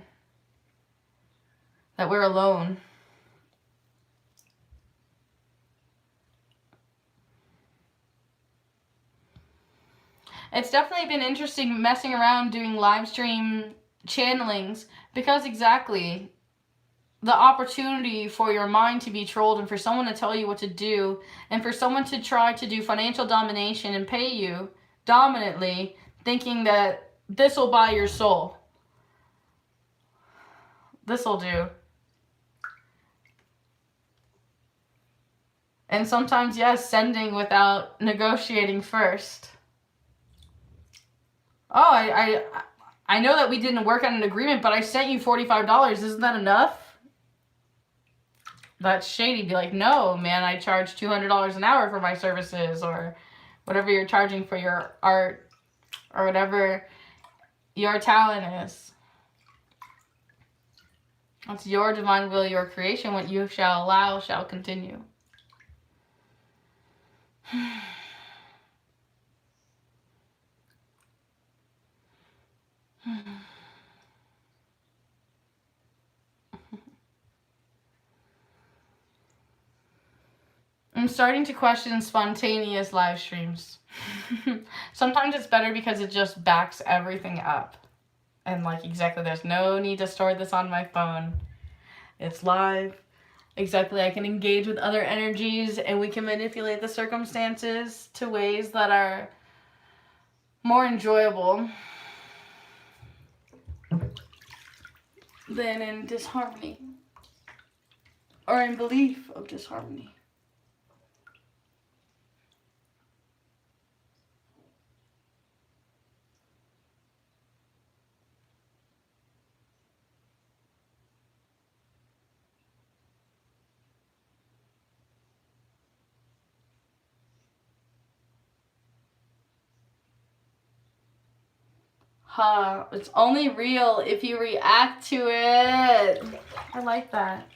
that we're alone. It's definitely been interesting messing around doing live stream channelings, because exactly the opportunity for your mind to be trolled and for someone to tell you what to do, and for someone to try to do financial domination and pay you dominantly, thinking that this will buy your soul. This will do. And sometimes, yes, sending without negotiating first. Oh, I know that we didn't work on an agreement, but I sent you $45. Isn't that enough? That's shady. Be like, no, man, I charge $200 an hour for my services, or whatever you're charging for your art, or whatever your talent is. That's your divine will, your creation. What you shall allow shall continue. I'm starting to question spontaneous live streams. Sometimes it's better because it just backs everything up. And like exactly, there's no need to store this on my phone. It's live. Exactly, I can engage with other energies and we can manipulate the circumstances to ways that are more enjoyable than in disharmony or in belief of disharmony. It's only real if you react to it. I like that.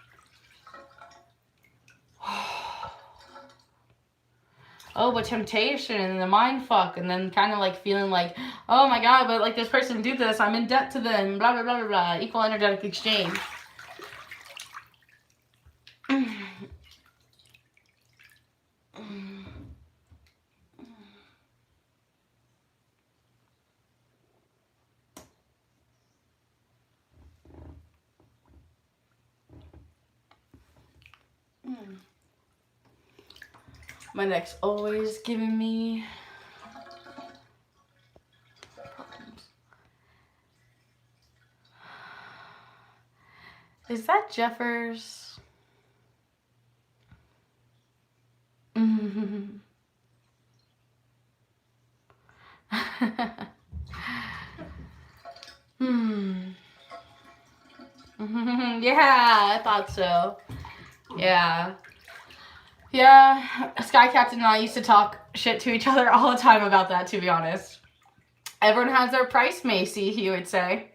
Oh, but temptation and the mind fuck, and then kind of like feeling like, oh my god, but like this person did this, I'm in debt to them, blah, blah, blah, blah, blah. Equal energetic exchange. My neck's always giving me problems. Is that Jeffers? Yeah, I thought so. Yeah. Yeah, Sky Captain and I used to talk shit to each other all the time about that, to be honest. Everyone has their price, Macy, he would say.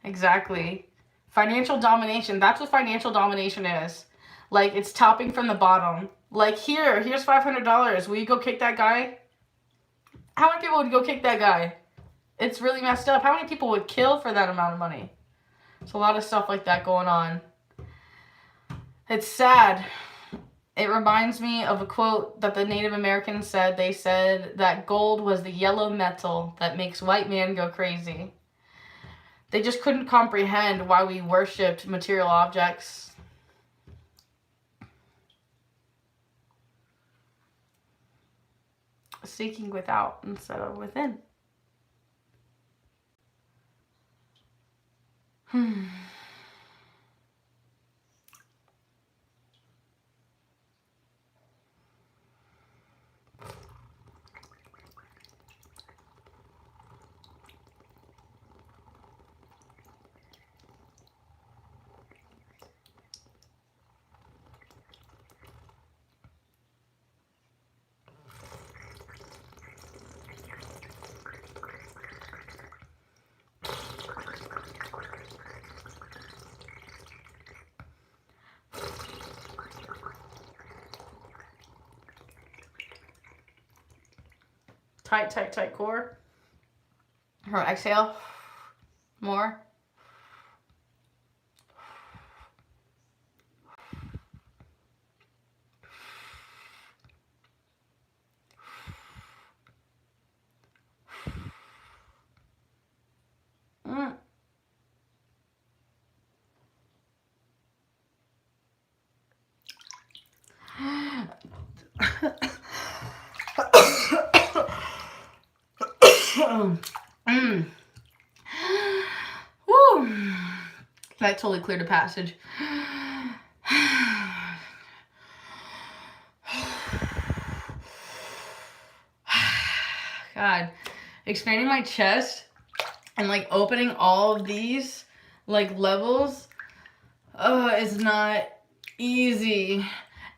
Exactly. Financial domination. That's what financial domination is. Like, it's topping from the bottom. Like, here's $500. Will you go kick that guy? How many people would go kick that guy? It's really messed up. How many people would kill for that amount of money? There's a lot of stuff like that going on. It's sad. It reminds me of a quote that the Native Americans said. They said that gold was the yellow metal that makes white man go crazy. They just couldn't comprehend why we worshipped material objects. Seeking without instead of within. Tight, tight, tight core. Exhale. More. Woo. That totally cleared a passage. God, expanding my chest and like opening all of these like levels is not easy.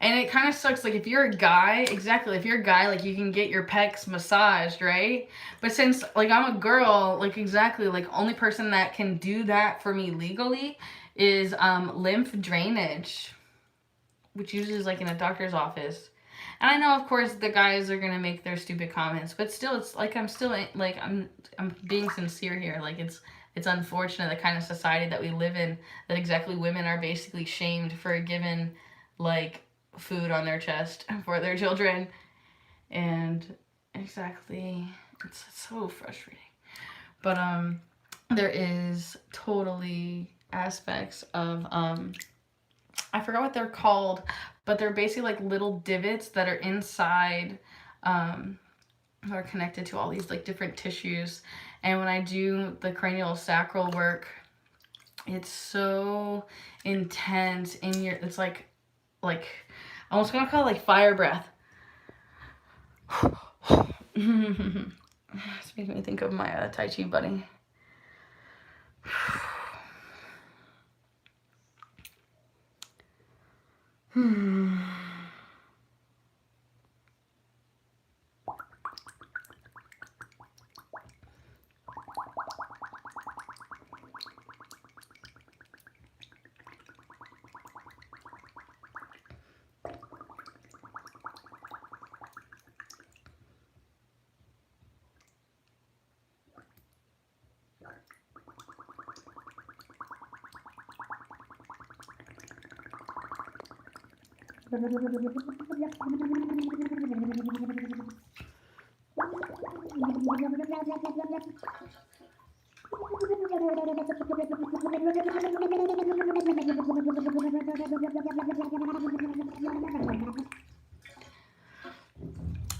And it kind of sucks, like, if you're a guy, exactly, if you're a guy, like, you can get your pecs massaged, right? But since, like, I'm a girl, like, exactly, like, only person that can do that for me legally is lymph drainage, which usually is, like, in a doctor's office. And I know, of course, the guys are going to make their stupid comments, but still, it's, like, I'm still, like, I'm being sincere here. Like, it's unfortunate, the kind of society that we live in, that exactly women are basically shamed for a given, like, food on their chest for their children. And exactly, it's so frustrating. But there is totally aspects of I forgot what they're called, but they're basically like little divots that are inside that are connected to all these like different tissues. And when I do the cranial sacral work, it's so intense in your, it's like I almost gonna call it like fire breath. This makes me think of my Tai Chi buddy.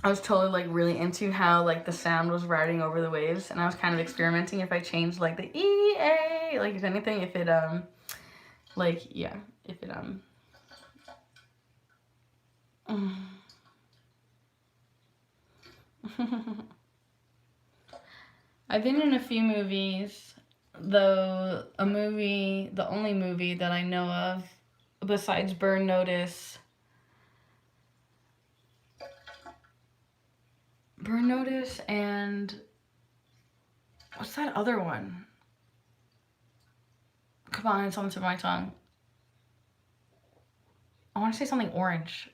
I was totally like really into how like the sound was riding over the waves, and I was kind of experimenting if I changed like the EA, like if anything, if it like yeah, if it I've been in a few movies, though the only movie that I know of besides Burn Notice and what's that other one? Come on, it's on the tip of my tongue. I want to say something orange.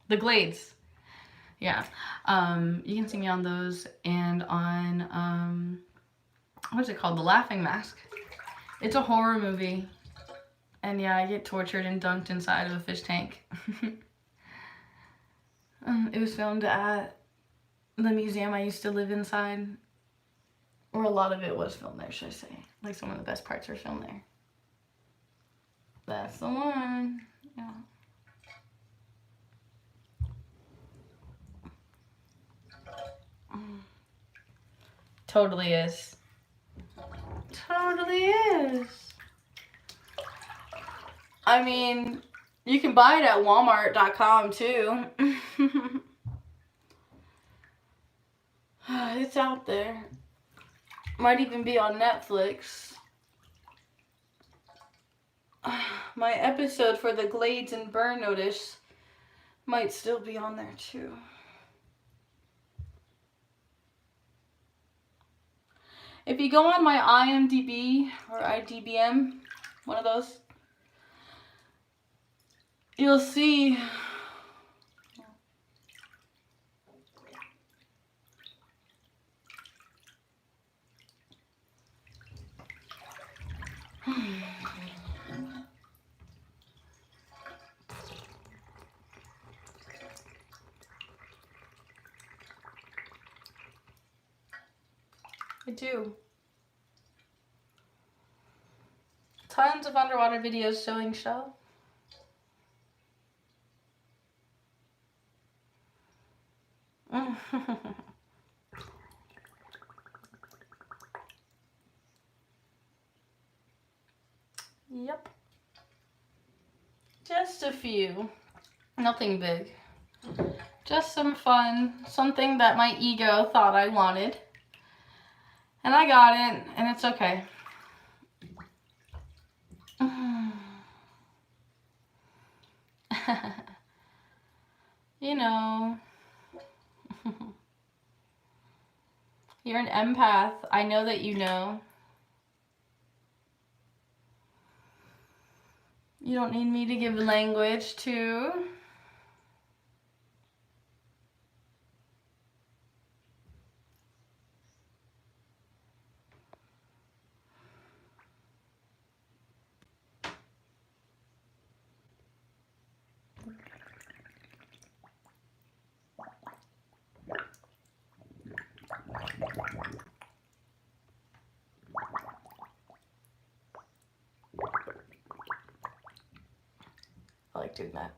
The Glades. Yeah. You can see me on those and on what's it called? The Laughing Mask. It's a horror movie. And yeah, I get tortured and dunked inside of a fish tank. It was filmed at the museum I used to live inside. Or a lot of it was filmed there, should I say. Like some of the best parts are filmed there. That's the one. Yeah. Totally is. Totally is. I mean, you can buy it at Walmart.com too. It's out there. Might even be on Netflix. My episode for the Glades and Burn Notice might still be on there too. If you go on my IMDb or IDBM, one of those, you'll see I do. Tons of underwater videos showing shell. Yep. Just a few. Nothing big. Just some fun. Something that my ego thought I wanted. And I got it, and it's okay. You know. You're an empath. I know that you know. You don't need me to give language to. doing that.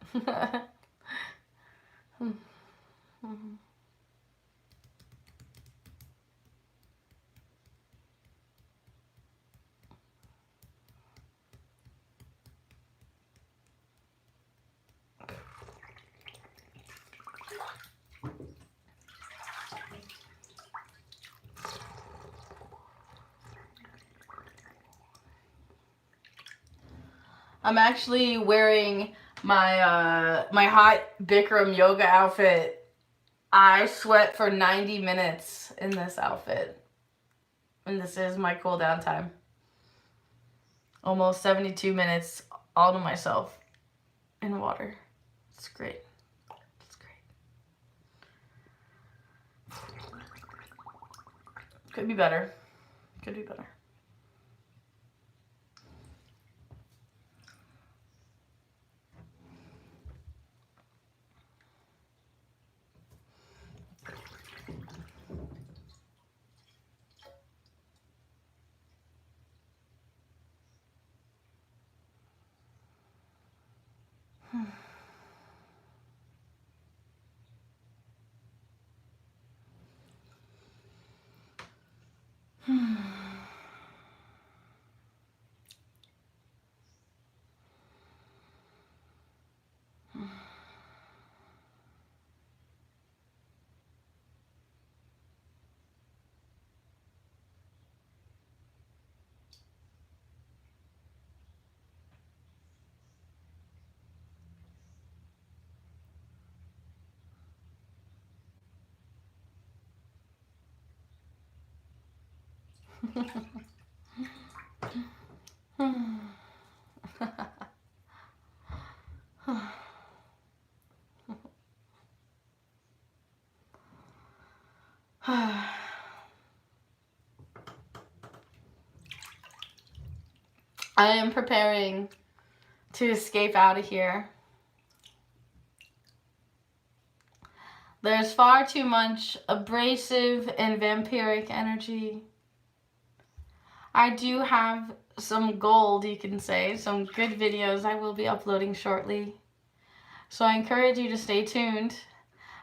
I'm actually wearing my my hot Bikram yoga outfit. I sweat for 90 minutes in this outfit. And this is my cool down time. Almost 72 minutes all to myself in water. It's great. It's great. Could be better. Could be better. I am preparing to escape out of here. There's far too much abrasive and vampiric energy. I do have some gold, you can say, some good videos I will be uploading shortly. So I encourage you to stay tuned.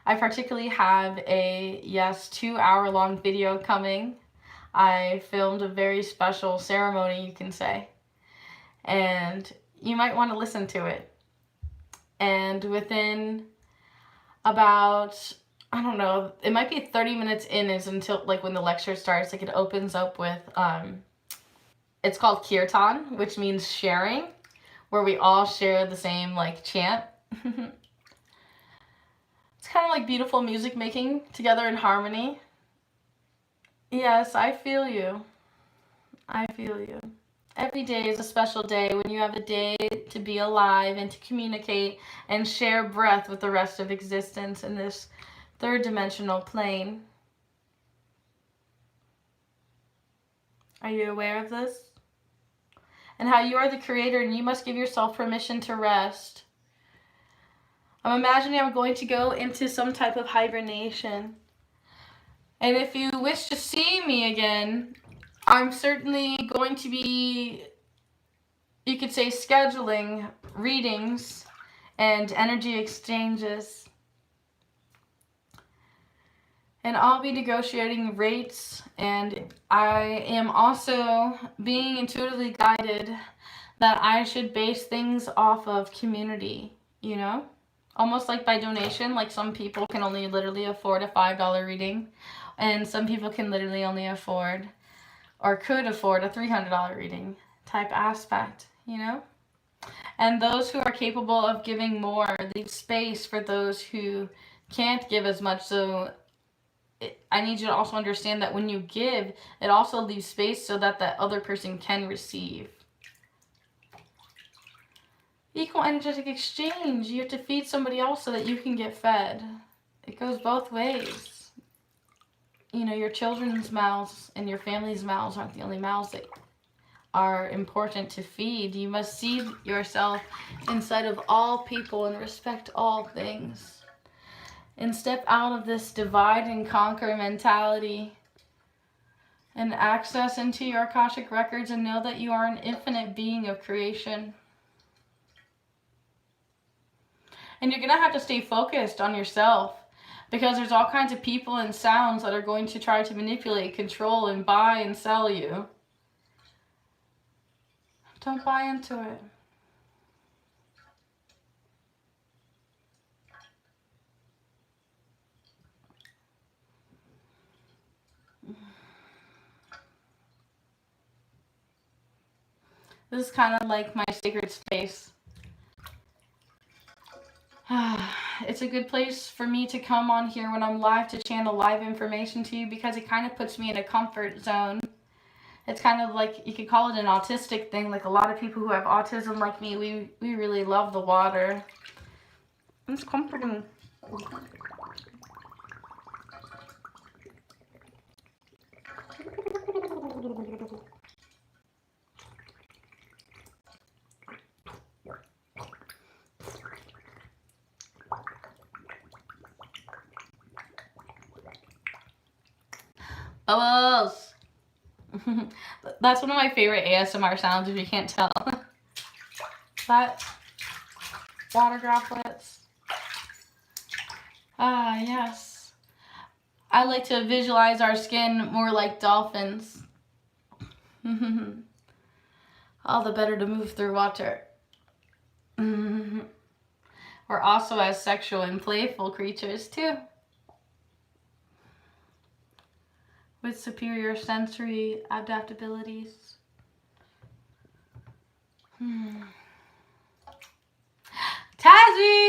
I particularly have a, 2-hour-long video coming. I filmed a very special ceremony, you can say. And you might want to listen to it. And within about, I don't know, it might be 30 minutes in is until, like, when the lecture starts, like, it opens up with, it's called kirtan, which means sharing, where we all share the same, like, chant. It's kind of like beautiful music making together in harmony. Yes, I feel you. I feel you. Every day is a special day when you have a day to be alive and to communicate and share breath with the rest of existence in this third dimensional plane. Are you aware of this? And how you are the creator and you must give yourself permission to rest. I'm imagining I'm going to go into some type of hibernation. And if you wish to see me again, I'm certainly going to be, you could say, scheduling readings and energy exchanges. And I'll be negotiating rates, and I am also being intuitively guided that I should base things off of community, you know? Almost like by donation, like some people can only literally afford a $5 reading, and some people can literally only afford, or could afford, a $300 reading type aspect, you know? And those who are capable of giving more leave space for those who can't give as much. So I need you to also understand that when you give, it also leaves space so that that other person can receive. Equal energetic exchange. You have to feed somebody else so that you can get fed. It goes both ways. You know, your children's mouths and your family's mouths aren't the only mouths that are important to feed. You must see yourself inside of all people and respect all things. And step out of this divide and conquer mentality and access into your Akashic records and know that you are an infinite being of creation. And you're going to have to stay focused on yourself because there's all kinds of people and sounds that are going to try to manipulate, control, and buy and sell you. Don't buy into it. This is kind of like my sacred space. It's a good place for me to come on here when I'm live to channel live information to you because it kind of puts me in a comfort zone. It's kind of like, you could call it an autistic thing. Like a lot of people who have autism like me, we really love the water. It's comforting. Bubbles! That's one of my favorite ASMR sounds, if you can't tell. That water droplets. Ah, yes. I like to visualize our skin more like dolphins. All the better to move through water. We're also as sexual and playful creatures too, with superior sensory adaptabilities. Tazzy!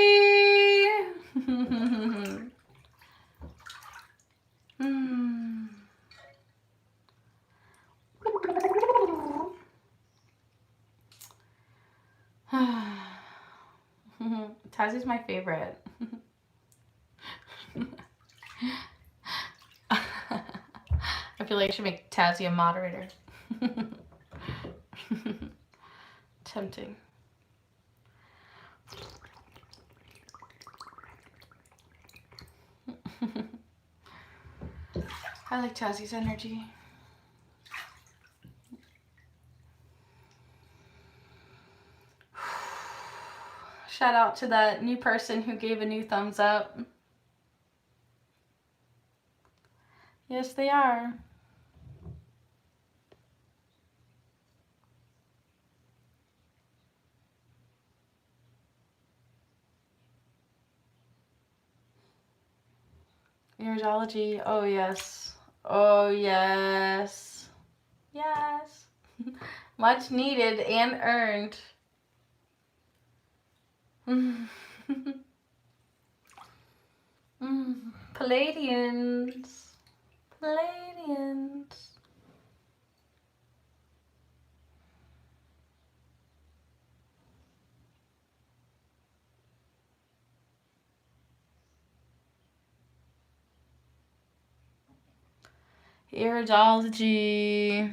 Tazzy's my favorite. I feel like I should make Tazzy a moderator. Tempting. I like Tazzy's energy. Shout out to that new person who gave a new thumbs up. Yes, they are. Iridology. Oh, yes. Oh, yes. Yes. Much needed and earned. Palladians. Palladians. Iridology.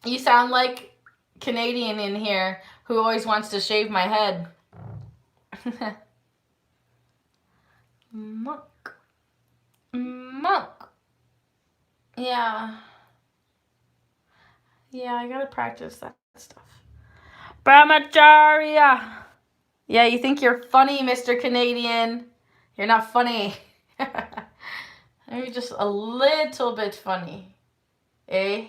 You sound like Canadian in here who always wants to shave my head. Monk. Monk. Yeah. Yeah, I gotta practice that stuff. Brahmacharya. Yeah, you think you're funny, Mr. Canadian. You're not funny. Maybe just a little bit funny. Eh?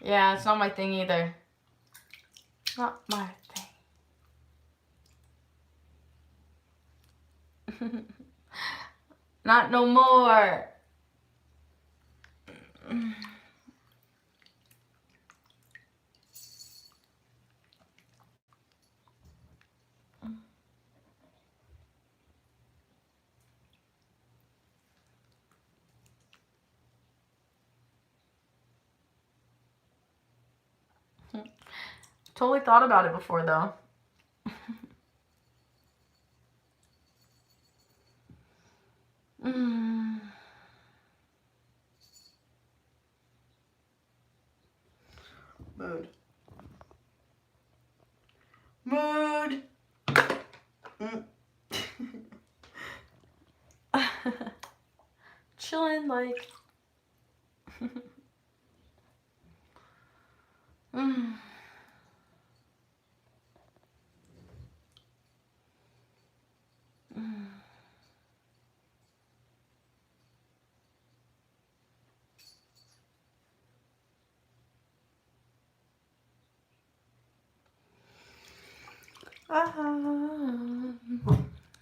Yeah, it's not my thing either. Not my thing. Not no more. Totally thought about it before, though. Mood. Mood. chilling, like.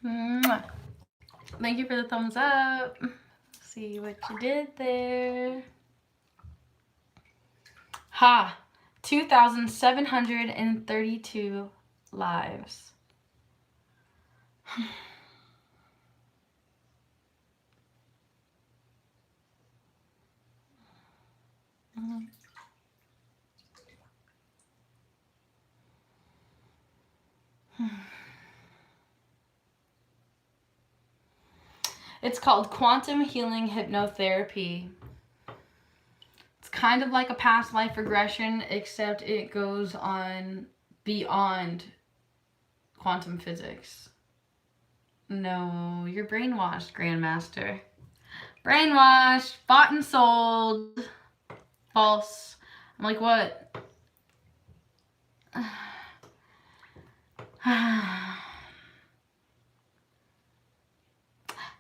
Mwah. Thank you for the thumbs up. See what you did there. Ha! 2,732 lives. It's called quantum healing hypnotherapy. It's kind of like a past life regression, except it goes on beyond quantum physics. No, you're brainwashed, Grandmaster. Brainwashed, bought and sold. False. I'm like, what?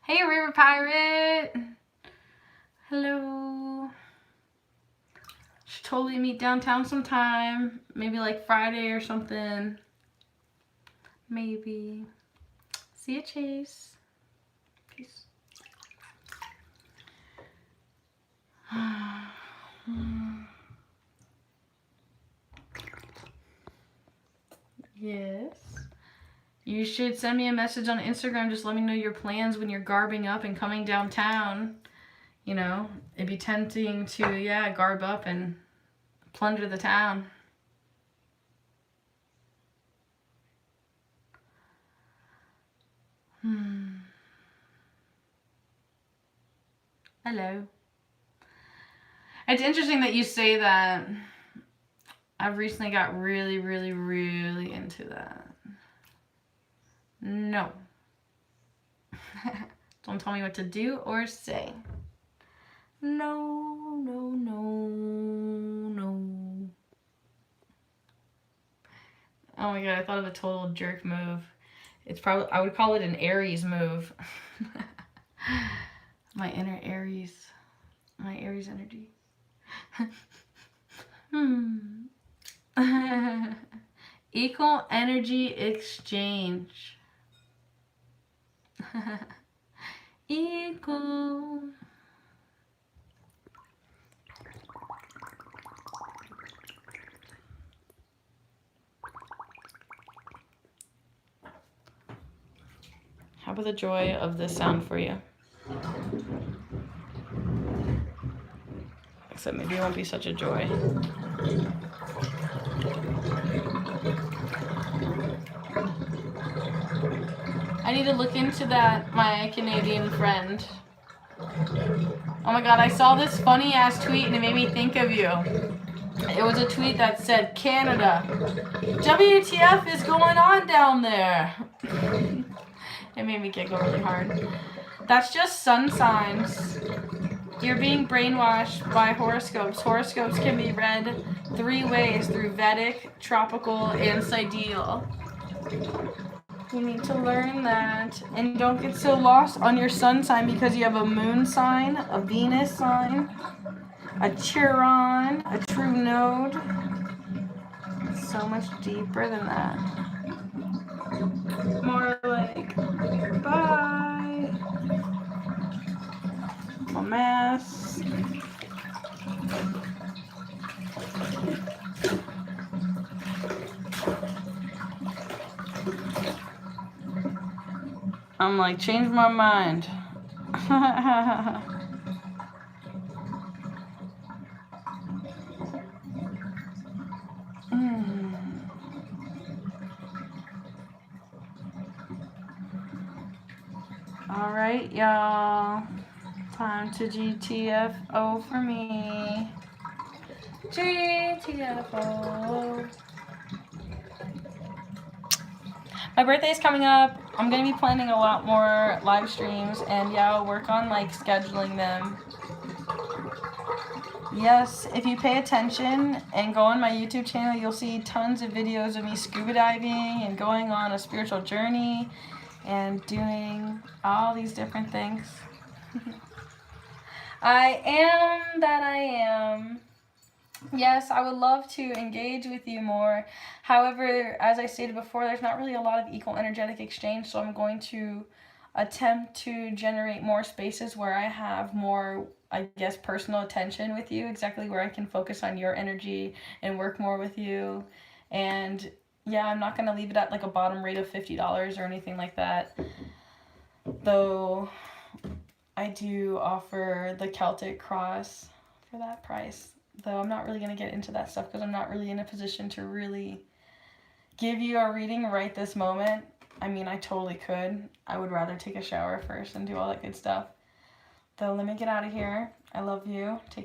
Hey, River Pirate. Hello. Should totally meet downtown sometime. Maybe like Friday or something. Maybe. See ya, Chase. Peace. Yes. You should send me a message on Instagram. Just let me know your plans when you're garbing up and coming downtown. You know, it'd be tempting to, yeah, garb up and plunder the town. Hello. It's interesting that you say that. I've recently got really, really, really into that. No. Don't tell me what to do or say. No, no, no, no. Oh my god, I thought of a total jerk move. It's probably, I would call it an Aries move. My inner Aries. My Aries energy. Equal energy exchange. Equal. How about the joy of this sound for you? Except maybe it won't be such a joy. I need to look into that, my Canadian friend. Oh my god, I saw this funny ass tweet and it made me think of you. It was a tweet that said, Canada, WTF is going on down there? It made me giggle really hard. That's just sun signs. You're being brainwashed by horoscopes. Horoscopes can be read 3 ways, through Vedic, tropical, and sidereal. You need to learn that. And don't get so lost on your sun sign because you have a moon sign, a Venus sign, a Chiron, a true node. It's so much deeper than that. More like, bye. A mess. I'm like, change my mind. All right, y'all. Time to GTFO for me. GTFO. My birthday is coming up. I'm going to be planning a lot more live streams, and yeah, I'll work on like scheduling them. Yes, if you pay attention and go on my YouTube channel, you'll see tons of videos of me scuba diving and going on a spiritual journey and doing all these different things. I am that I am. Yes, I would love to engage with you more. However, as I stated before, there's not really a lot of equal energetic exchange, so I'm going to attempt to generate more spaces where I have more, I guess, personal attention with you, exactly where I can focus on your energy and work more with you. And yeah, I'm not going to leave it at like a bottom rate of $50 or anything like that, though I do offer the Celtic cross for that price. Though I'm not really going to get into that stuff because I'm not really in a position to really give you a reading right this moment. I mean, I totally could. I would rather take a shower first and do all that good stuff. Though, let me get out of here. I love you. Take